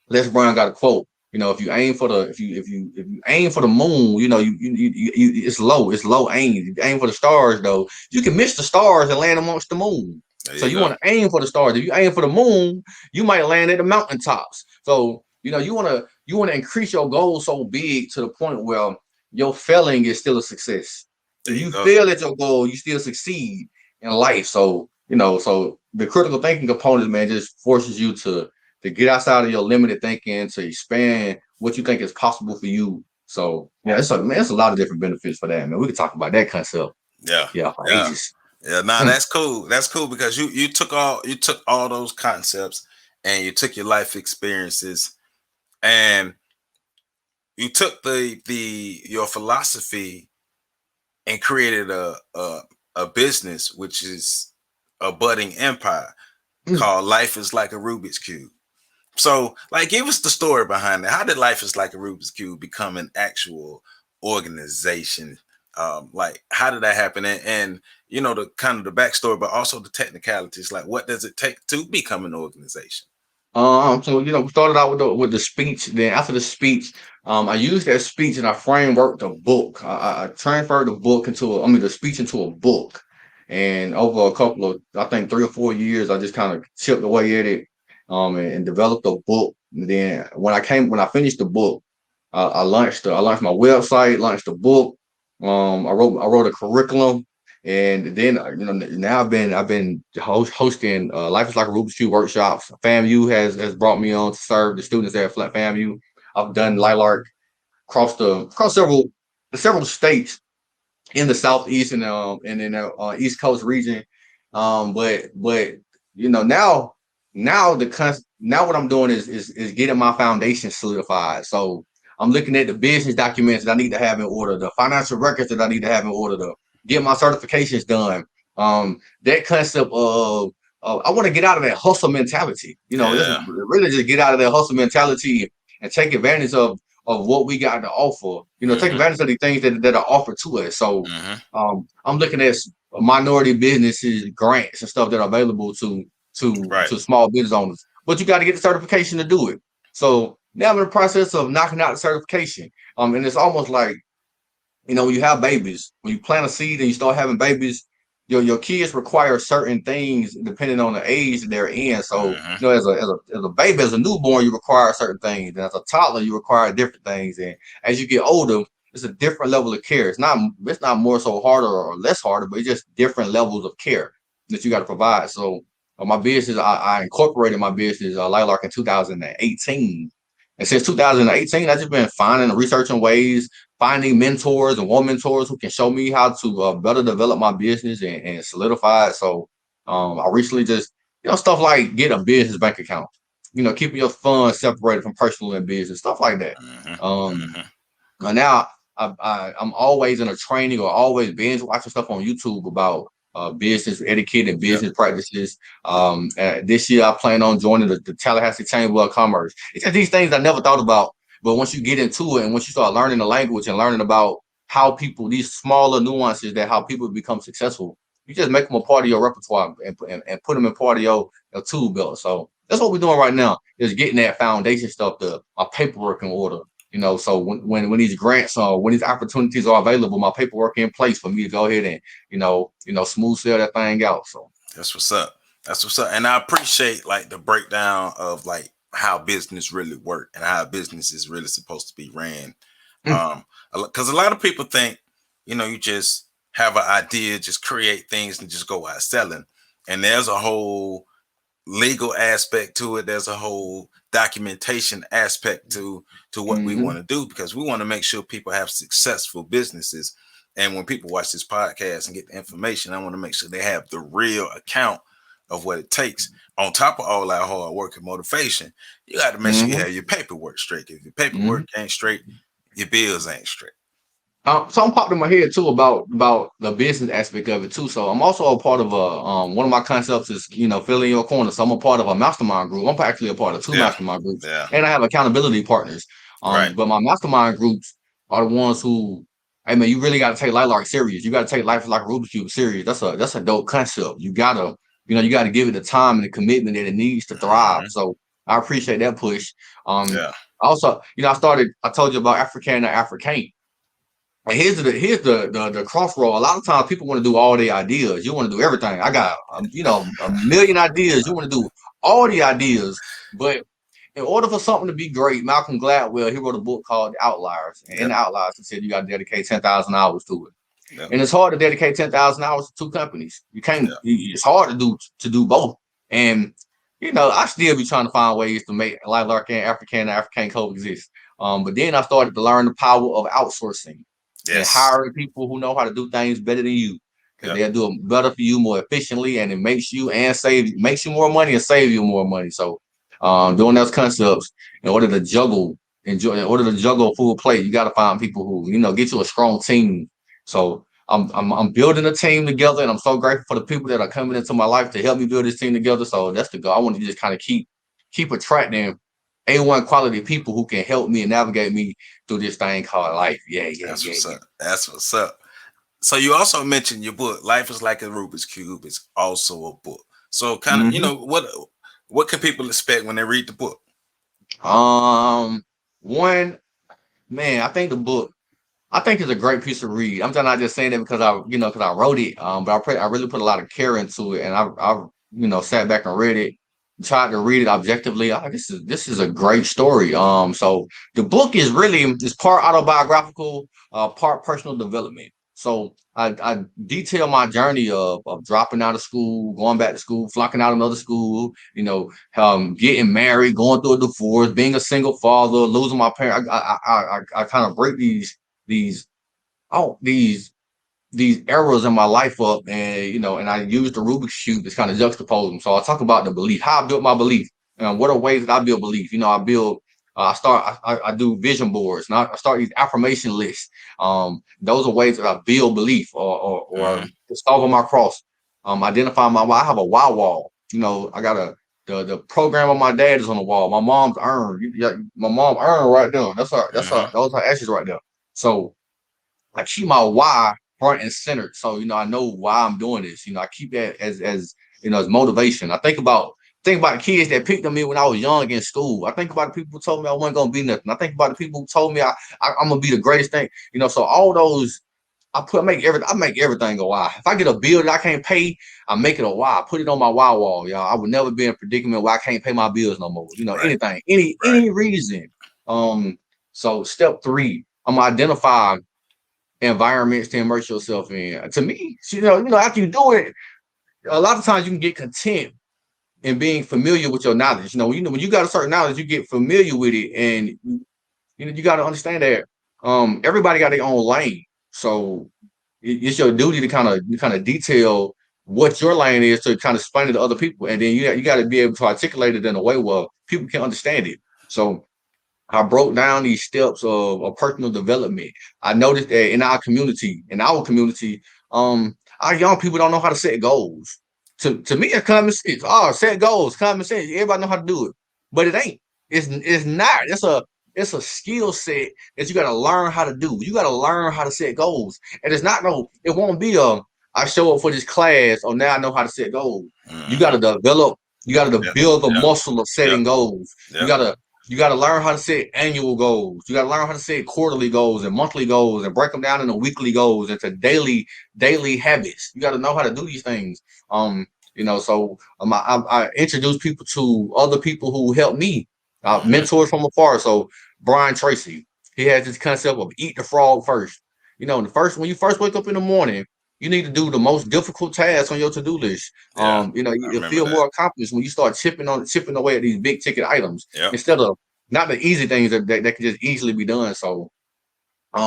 Les Brown got a quote. If you aim for the if you aim for the moon, it's low aim. If you aim for the stars, though, you can miss the stars and land amongst the moon. There So you you go. want to aim for the stars. If you aim for the moon, you might land at the mountaintops. So you want to increase your goal so big to the point where your failing is still a success. There If you you go. fail at your goal, you still succeed in life. So the critical thinking component, man, just forces you to get outside of your limited thinking, to expand what you think is possible for you. So yeah, it's a lot of different benefits for that, man. We could talk about that concept, Yeah. yeah, for Yeah. ages. Yeah. Nah, that's cool. That's cool because you took all those concepts and you took your life experiences and you took your philosophy and created a business which is a budding empire called Life is Like a Rubik's Cube. So, like, give us the story behind it. How did Life is Like a Rubik's Cube become an actual organization? Like, how did that happen? And the kind of the backstory, but also the technicalities. Like, what does it take to become an organization? So we started out with the speech. Then after the speech, I used that speech and I frameworked a book. I transferred the speech into a book. And over a couple of, I think 3 or 4 years, I just kind of chipped away at it, and developed a book. And then when I finished the book, I launched my website, launched the book. I wrote a curriculum. And then now I've been hosting Life is Like a Rubik's Cube workshops. FAMU has brought me on to serve the students there at FAMU. I've done Lilarc across several states in the southeast and in the East Coast region. But now what I'm doing is getting my foundation solidified. So I'm looking at the business documents that I need to have in order, the financial records that I need to have in order to get my certifications done. That concept of I want to get out of that hustle mentality. Just Yeah. really just get out of that hustle mentality and take advantage of what we got to offer. Take Mm-hmm. advantage of the things that are offered to us. So Mm-hmm. I'm looking at minority businesses, grants, and stuff that are available Right. to small business owners. But you got to get the certification to do it. So now I'm in the process of knocking out the certification. And it's almost like, when you have babies, when you plant a seed and you start having babies, your kids require certain things depending on the age that they're in. So, Mm-hmm. as a baby, as a newborn, you require certain things. And as a toddler, you require different things. And as you get older, it's a different level of care. It's not more so harder or less harder, but it's just different levels of care that you got to provide. So, my business, I incorporated my business, Lilac, in 2018. And since 2018, I've just been finding and researching ways, finding mentors and more mentors who can show me how to better develop my business and solidify it. So I recently just, stuff like get a business bank account, keeping your funds separated from personal and business, stuff like that. Mm-hmm. Um, Mm-hmm. and now I'm always in a training or always binge watching stuff on YouTube about business etiquette and Yep. business practices. This year, I plan on joining the Tallahassee Chamber of Commerce. It's just these things I never thought about. But once you get into it and once you start learning the language and learning about how people, these smaller nuances that how people become successful, you just make them a part of your repertoire and put them in part of your tool belt. So that's what we're doing right now is getting that foundation stuff, my paperwork in order. So when these grants or when these opportunities are available, my paperwork in place for me to go ahead and smooth sail that thing out. So That's what's up. That's what's up. And I appreciate like the breakdown of like how business really work and how business is really supposed to be ran. mm, Because a lot of people think, you just have an idea, just create things and just go out selling. And there's a whole legal aspect to it. There's a whole documentation aspect to what we mhm, want to do because we want to make sure people have successful businesses. And when people watch this podcast and get the information, I want to make sure they have the real account of what it takes. On top of all that hard work and motivation, you got to make sure you mhm, have your paperwork straight. If your mhm. paperwork ain't straight, your bills ain't straight. Something popped in my head too about the business aspect of it too. So I'm also a part of one of my concepts is filling your corner. So I'm a part of a mastermind group. I'm actually a part of two Yeah, mastermind groups, yeah, and I have accountability partners. right. But my mastermind groups are the ones who, hey man, you really got to take life serious. You got to take life like a Rubik's Cube serious. That's a dope concept. You gotta give it the time and the commitment that it needs to thrive. Hmm. So I appreciate that push. Um, Yeah, also, I told you about African and African. And here's the crossroad. A lot of times people want to do all the ideas. You want to do everything. I got a million ideas. You want to do all the ideas, but in order for something to be great, Malcolm Gladwell he wrote a book called The Outliers. And in yep, The Outliers, he said you got to dedicate 10,000 hours to it. yep, And it's hard to dedicate 10,000 hours to two companies. You can't. yep. It's hard to do both. And I still be trying to find ways to make like African and African coexist. But then I started to learn the power of outsourcing and Yes, hiring people who know how to do things better than you because yep. they'll do it better for you more efficiently and it makes you more money and save you more money. So doing those concepts in order to in order to juggle a full plate, you got to find people who get you a strong team. So I'm building a team together and I'm so grateful for the people that are coming into my life to help me build this team together. So that's the goal. I want to just kind of keep attracting A1 quality people who can help me and navigate me through this thing called life. Yeah, yeah, That's yeah, what's yeah. up. That's what's up. So you also mentioned your book, Life is Like a Rubik's Cube. It's also a book. So kind of, Hmm. what can people expect when they read the book? Um, One man, I think it's a great piece of read. I'm not just saying that because I wrote it. But I really put a lot of care into it, and I sat back and read it, tried to read it objectively. This is a great story. So the book is part autobiographical, part personal development. So I detail my journey of dropping out of school, going back to school, flunking out of another school, getting married, going through a divorce, being a single father, losing my parents. I kind of break these oh these errors in my life up and I use the Rubik's cube to kind of juxtapose them. So I talk about the belief, how I built my belief, and what are ways that I build belief. I build I do vision boards and I start these affirmation lists. Those are ways that I build belief or Hmm. to solve on my cross. Identify my why. I have a why wall. I got the program of my dad is on the wall. My mom's urn. My mom urn right there. Those are ashes right there. So I keep my why front and centered. So, I know why I'm doing this. I keep that as motivation. I think about the kids that picked on me when I was young in school. I think about the people who told me I wasn't gonna be nothing. I think about the people who told me I'm gonna be the greatest thing. So all those I make everything a why. If I get a bill that I can't pay, I make it a why. I put it on my why wall, y'all. I would never be in a predicament where I can't pay my bills no more. Right. Anything, Right. any reason. So step 3, I'm gonna identify environments to immerse yourself in. To me, after you do it, a lot of times you can get content in being familiar with your knowledge. When you got a certain knowledge, you get familiar with it, and you got to understand that everybody got their own lane. So it's your duty to kind of detail what your lane is to kind of explain it to other people, and then you got to be able to articulate it in a way where people can understand it. So I broke down these steps of personal development. I noticed that in our community, our young people don't know how to set goals. To me, it's common sense. Oh, set goals, common sense. Everybody know how to do it, but it ain't. It's not. It's a skill set that you got to learn how to do. You got to learn how to set goals, and it's not no. It won't be I show up for this class, or now I know how to set goals. You got to develop. You got to Yep. build the Yep. muscle of Yep. setting goals. You Yep. gotta you got to learn how to set annual goals. You got to learn how to set quarterly goals and monthly goals and break them down into weekly goals into daily habits. You got to know how to do these things. I introduce people to other people who help me, mentors from afar. So Brian Tracy, he has this concept of eat the frog first. When you first wake up in the morning, you need to do the most difficult task on your to-do list. Yeah. I You remember feel that. more accomplished when you start chipping away at these big ticket items Yep. instead of not the easy things that can just easily be done. So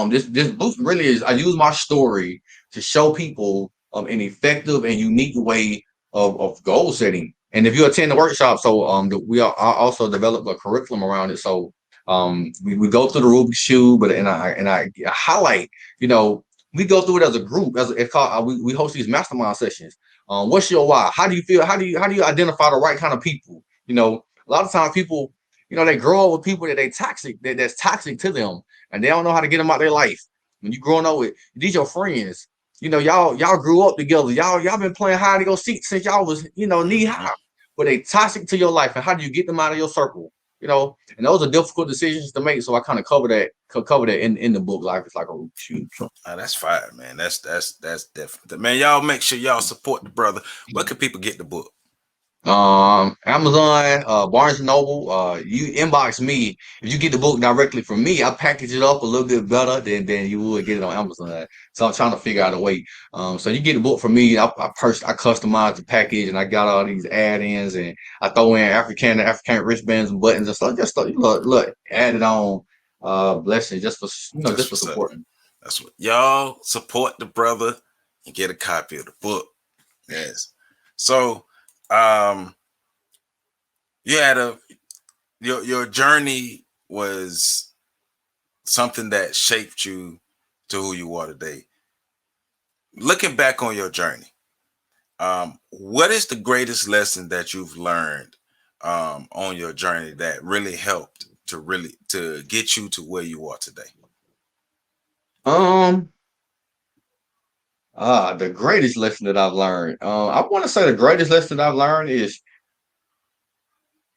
this book really is. I use my story to show people an effective and unique way of goal setting. And if you attend the workshop, so I also developed a curriculum around it. So we go through the Rubik's cube, but and I highlight. We go through it as a group. It's called. We host these mastermind sessions. What's your why? How do you feel? How do you identify the right kind of people? A lot of times people, they grow up with people that's toxic to them, and they don't know how to get them out of their life. When you growing up with these your friends, y'all grew up together. Y'all been playing hide and go seek since y'all was knee high. But they toxic to your life, and how do you get them out of your circle? And those are difficult decisions to make. So I kind of cover that in the book. Life is like a shoot. That's fire, man. That's definitely, man. Y'all make sure y'all support the brother. Where can people get the book? Amazon, Barnes and Noble. You inbox me if you get the book directly from me. I package it up a little bit better than you would get it on Amazon. So I'm trying to figure out a way. So you get the book from me. I customize the package, and I got all these add-ins, and I throw in African wristbands and buttons and stuff. Just look, add it on. Blessing just for That's just for what's up. supporting. That's what y'all support the brother and get a copy of the book. Yes. So, you had your journey was something that shaped you to who you are today. Looking back on your journey, what is the greatest lesson that you've learned on your journey that really helped to get you to where you are today? Um, the greatest lesson that I've learned. I want to say the greatest lesson I've learned is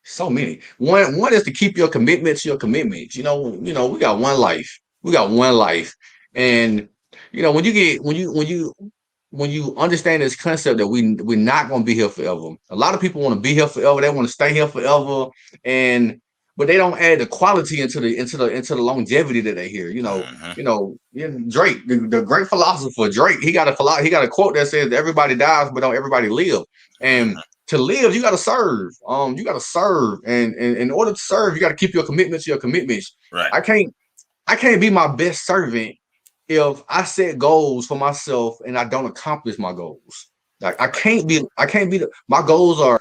so many. One is to keep your commitment to your commitments. We got one life. We got one life. And when you get when you understand this concept that we're not gonna be here forever. A lot of people want to be here forever, they want to stay here forever, and but they don't add the quality into the longevity that they hear. Drake, the great philosopher Drake, he got a quote that says everybody dies, but don't everybody live. And to live, you got to serve. You got to serve, and in order to serve, you got to keep your commitment to your commitments. Right. I can't be my best servant if I set goals for myself and I don't accomplish my goals. Like my goals are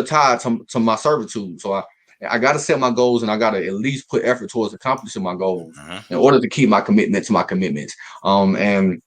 tied to my servitude. So I got to set my goals, and I got to at least put effort towards accomplishing my goals in order to keep my commitment to my commitments. And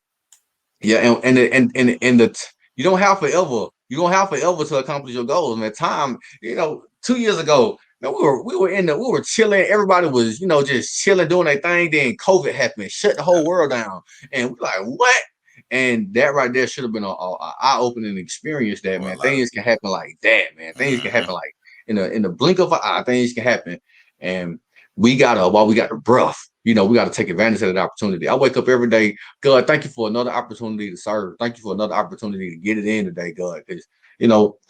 yeah, and the you don't have forever. You don't have forever to accomplish your goals. Man, time, 2 years ago, man, we were chilling. Everybody was, just chilling, doing their thing. Then COVID happened, shut the Yeah. whole world down. And we're like, what? And that right there should have been a eye-opening experience. That, Well, a man, lot of things can happen like that, man. Things can mhm. happen like in the blink of an eye. Things can happen, and while we got the breath, we got to take advantage of that opportunity. I wake up every day, God, thank you for another opportunity to serve. Thank you for another opportunity to get it in today, God. Because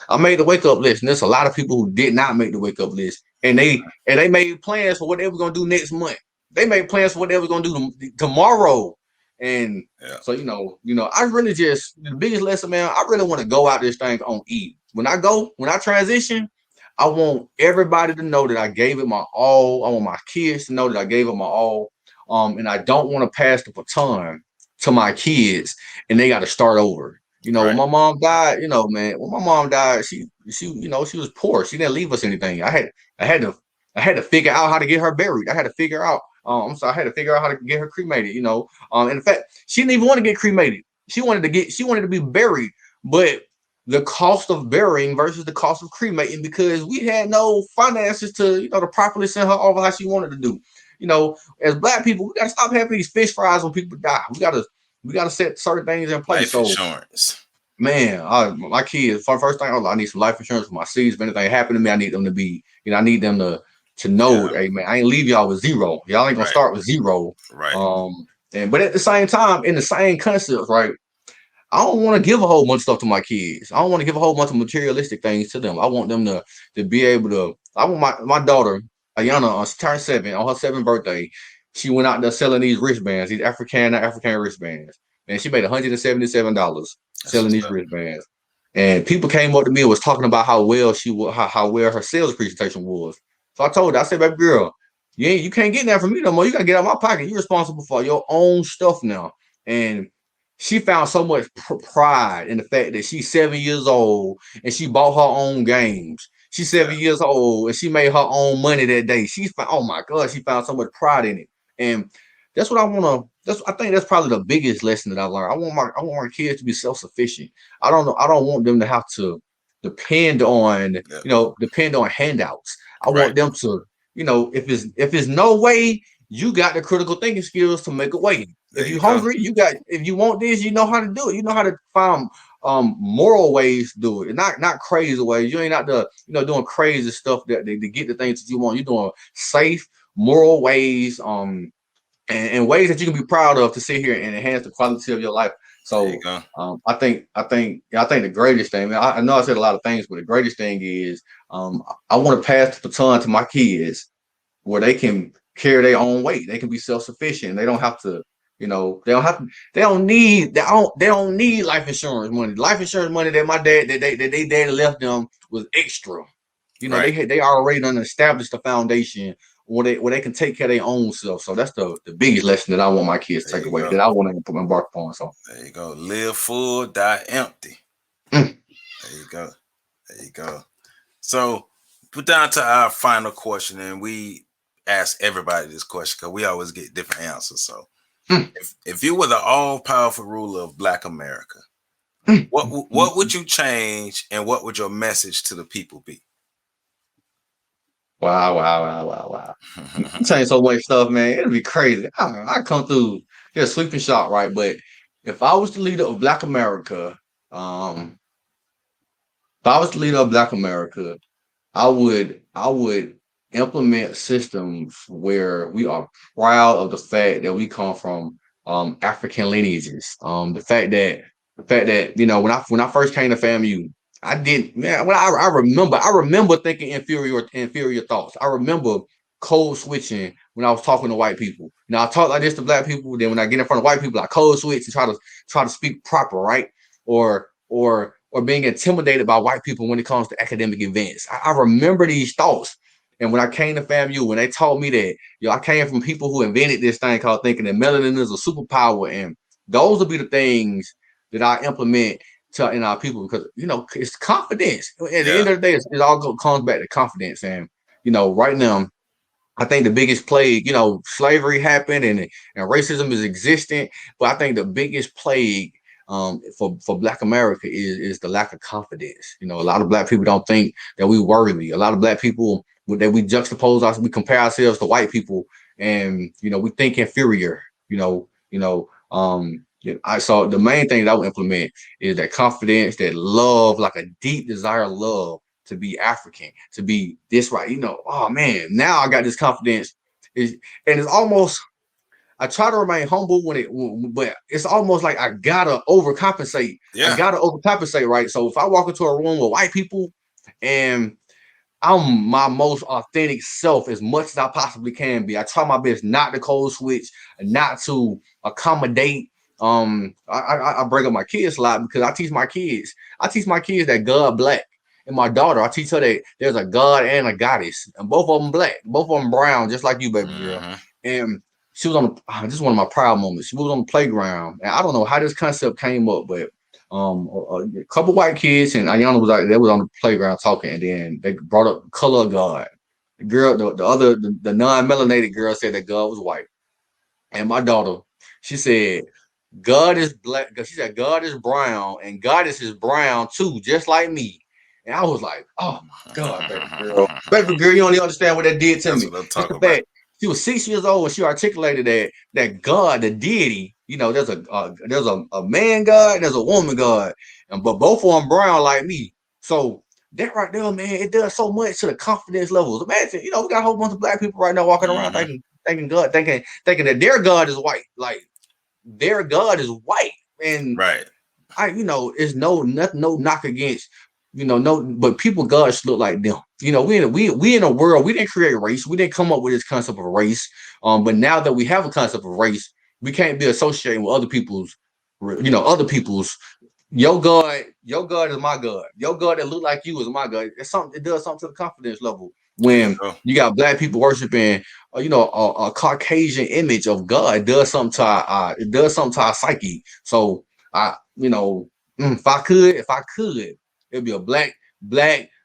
I made the wake up list, and there's a lot of people who did not make the wake up list, and they made plans for what they were gonna do next month. They made plans for what they were gonna do tomorrow, and Yeah. so I really just the biggest lesson, man. I really want to go out this thing on E. When I transition, I want everybody to know that I gave it my all. I want my kids to know that I gave it my all. And I don't want to pass the baton to my kids and they got to start over. When Right. my mom died, man, when my mom died, she was poor. She didn't leave us anything. I had to I had to figure out how to get her buried. I had to figure out I had to figure out how to get her cremated, and in fact, she didn't even want to get cremated. She wanted to be buried, but the cost of burying versus the cost of cremating because we had no finances to, to properly send her over how she wanted to do. As black people, we gotta stop having these fish fries when people die. We gotta set certain things in place. Life So insurance. man, my kids, for the first thing, I need some life insurance for my seeds. If anything happened to me, I need them to be, I need them to know, Yeah. hey man, I ain't leave y'all with zero. Y'all ain't gonna Right. start with zero. Right. But at the same time, in the same concepts, right? I don't want to give a whole bunch of stuff to my kids. I don't want to give a whole bunch of materialistic things to them. I want them to be able to. I want my daughter, Ayana, she turned 7 on her 7th birthday. She went out there selling these wristbands, these African wristbands, and she made $177 That's selling what's these up. wristbands. And people came up to me and was talking about how well she was, how well her sales presentation was. So I told her, I said, baby girl, you can't get that from me no more. You gotta get out of my pocket. You're responsible for your own stuff now. And she found so much pride in the fact that she's 7 years old and she bought her own games. She's Yeah. 7 years old and she made her own money that day. She found, oh my God, she found so much pride in it. And that's what I want to. I think that's probably the biggest lesson that I learned. I want my kids to be self sufficient. I don't know. I don't want them to have to depend on Yeah. depend on handouts. I Right. want them to if it's no way, you got the critical thinking skills to make a way. There If you you're go. hungry, if you want this, you know how to do it. You know how to find moral ways to do it, and not crazy ways. You ain't out there, doing crazy stuff to get the things that you want. You're doing safe, moral ways, and ways that you can be proud of to sit here and enhance the quality of your life. There you So go. I think the greatest thing, man. I know I said a lot of things, but the greatest thing is I want to pass the baton to my kids where they can carry their own weight. They can be self-sufficient. They don't have to, they don't have to, they don't need life insurance money. Life insurance money that my dad that they dad left them was extra. Right. They already done established the foundation where they can take care of their own self. So that's the biggest lesson that I want my kids to There take you away, go. that I want to embark upon. So There you go. Live full, die empty. mm, There you go. There you go. So we're down to our final question, and we ask everybody this question because we always get different answers. So mm, if you were the all powerful ruler of Black America, mm. what would you change, and what would your message to the people be? Wow, wow, wow, wow, wow. Change so much stuff, man. It'd be crazy. I come through just sleeping shot, right? But if I was the leader of Black America, um, if I was the leader of Black America, I would implement systems where we are proud of the fact that we come from African lineages. The fact that when I first came to FAMU, I didn't man. When I remember thinking inferior thoughts. I remember code switching when I was talking to white people. I talk like this to black people. Then when I get in front of white people, I code switch and try to speak proper, right? Or being intimidated by white people when it comes to academic events. I remember these thoughts. And when I came to FAMU, when they told me that, I came from people who invented this thing called thinking that melanin is a superpower. And those will be the things that I implement in our people because, it's confidence. At the Yeah. end of the day, it all comes back to confidence. And, right now, I think the biggest plague, slavery happened and racism is existent. But I think the biggest plague for Black America is the lack of confidence. You know, a lot of Black people don't think that we worthy. A lot of Black people that we juxtapose us, we compare ourselves to white people, and we think inferior. I saw the main thing that I would implement is that confidence, that love, like a deep desire of love to be African, to be this right. Oh man, now I got this confidence. And it's almost, I try to remain humble but it's almost like I gotta overcompensate. Yeah. Right? So if I walk into a room with white people and I'm my most authentic self as much as I possibly can be, I try my best not to code switch, not to accommodate. I bring up my kids a lot because I teach my kids that God black. And my daughter, I teach her that there's a God and a goddess, and both of them black, both of them brown, just like you, baby girl. Mm-hmm. And she was on this is one of my proud moments. She was on the playground, and I don't know how this concept came up, but a couple white kids and Ayana was like, they was on the playground talking, and then they brought up color of God. The girl, the non-melanated girl said that God was white, and my daughter, she said God is black. She said God is brown, and Goddess is brown too, just like me. And I was like, oh my God, baby girl, you don't even understand what that did to That's me. what I'm Just the talking about. fact she was 6 years old when she articulated that God, the deity, there's a man God, and there's a woman God, but both of them brown like me. So that right there, man, it does so much to the confidence levels. Imagine, we got a whole bunch of Black people right now walking around Mm-hmm. thinking God, thinking that their God is white, like their God is white, and Right. it's nothing, no knock against, no, but people gods look like them. We in a world, we didn't create race, we didn't come up with this concept of race. But now that we have a concept of race, we can't be associating with other people's. Your God is my God. Your God that look like you is my God. It does something to the confidence level There you when go. you got Black people worshiping, a Caucasian image of God. It does something to our psyche. So if I could, it'd be a black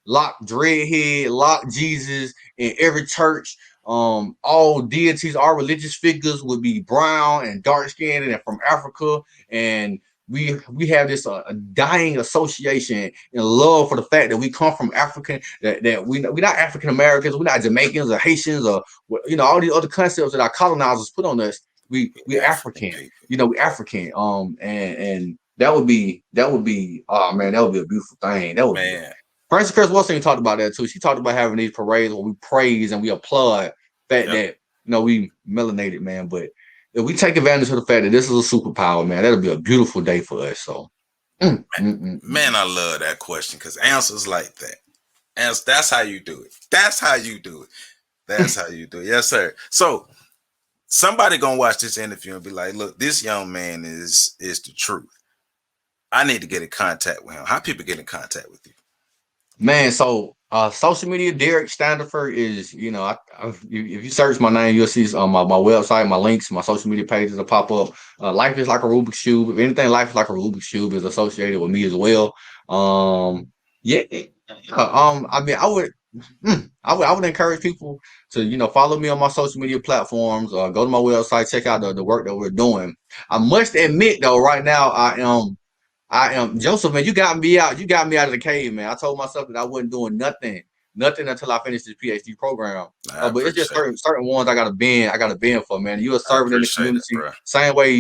lock dreadhead, lock Jesus in every church. All deities, all religious figures would be brown and dark skinned and from Africa, and we have this dying association and love for the fact that we come from African, that we're not African Americans, we're not Jamaicans or Haitians or all these other concepts that our colonizers put on us. We African African, people. we African. And that would be oh man, that would be a beautiful thing. That would be Man. Francis Chris Wilson talked about that too. She talked about having these parades where we praise and we applaud the fact Yep. that we melanated, man. But if we take advantage of the fact that this is a superpower, man, that'll be a beautiful day for us. So Man, I love that question because answers like that. That's how you do it. That's how you do it. That's how you do it. Yes, sir. So somebody gonna watch this interview and be like, look, this young man is the truth. I need to get in contact with him. How people get in contact with you? Man, so social media, Derrick Standifer is, if you search my name, you'll see my website, my links, my social media pages will pop up. Life is like a Rubik's cube. If anything, life is like a Rubik's cube is associated with me as well. Yeah, I mean, I would encourage people to, follow me on my social media platforms. Go to my website, check out the work that we're doing. I must admit, though, right now I am Joseph, man. You got me out. You got me out of the cave, man. I told myself that I wasn't doing nothing until I finished this PhD program. I But it's just appreciate it. certain ones I got to bend for, man. You're a I servant in the appreciate it, community. bro. Same way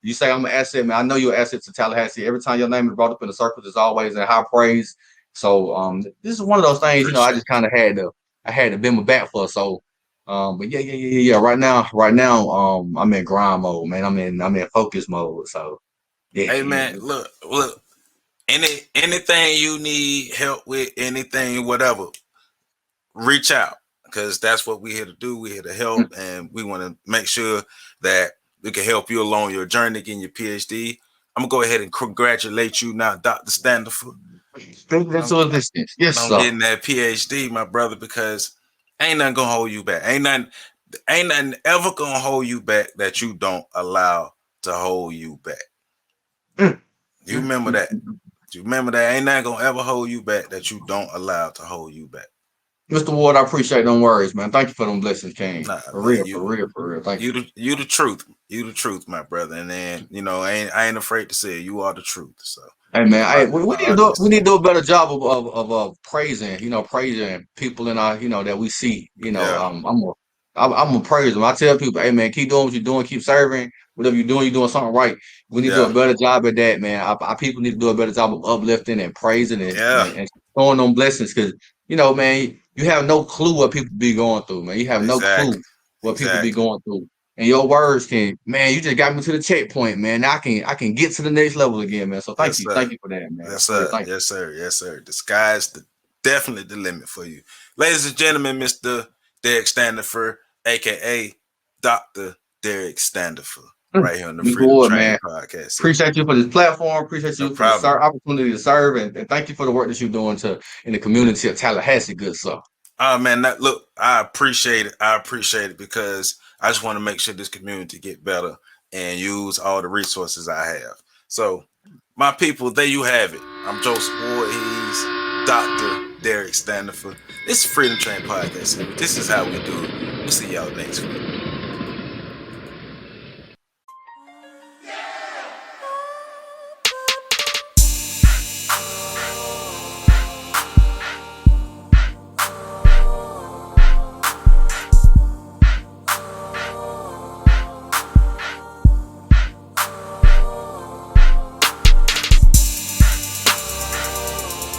you say I'm an asset, man. I know you're an asset to Tallahassee. Every time your name is brought up in the circles, it's always in high praise. So this is one of those I things, I appreciate just kind of had to bend my back for. So but yeah. Right now, I'm in grind mode, man. I'm in focus mode. So it. Hey yeah. man, look. Anything you need help with, anything, whatever, reach out because that's what we're here to do. We're here to help, and we want to make sure that we can help you along your journey getting your PhD. I'm gonna go ahead and congratulate you now, Dr. Standifer, Thank you on, for assistance. Yes, on sir. getting that PhD, my brother, because ain't nothing gonna hold you back. Ain't nothing ever gonna hold you back that you don't allow to hold you back. Mm, You remember that. You remember that ain't nothing gonna ever hold you back that you don't allow to hold you back. Mr. Ward, I appreciate them words, man. Thank you for them blessings, King. Nah, For man, real, for real, for real. Thank you. you the truth. You the truth, my brother. And then, I ain't afraid to say it. You are the truth. So Hey man, to hey, my, we my need to do audience. a better job of praising, praising people in our, that we see. Yeah. I'm a praise them. I tell people, hey man, keep doing what you're doing, keep serving. Whatever you're doing something right. We need to do Yeah. a better job at that, man. Our people need to do a better job of uplifting and praising Yeah. and showing them blessings, because man, you have no clue what people be going through, man. You have no Exactly. clue what people be Exactly. going through. And your words man, you just got me to the checkpoint, man. Now I can get to the next level again, man. So Yes, sir. thank you for that, man. Yes, Yeah, sir. thank you. Yes, sir. Yes, sir. The sky's definitely the limit for you. Ladies and gentlemen, Mr. Derrick Standifer, aka Dr. Derrick Standifer, right here on the You Freedom good, Train man. Podcast. So Appreciate you for this platform. Appreciate no you for the problem. opportunity to serve, and thank you for the work that you're doing in the community of Tallahassee, good sir. Oh man, look, I appreciate it. I appreciate it because I just want to make sure this community get better and use all the resources I have. So, my people, there you have it. I'm Joseph Ward. He's Dr. Derrick Standifer. This is Freedom Train Podcast. This is how we do it. We'll see y'all next week.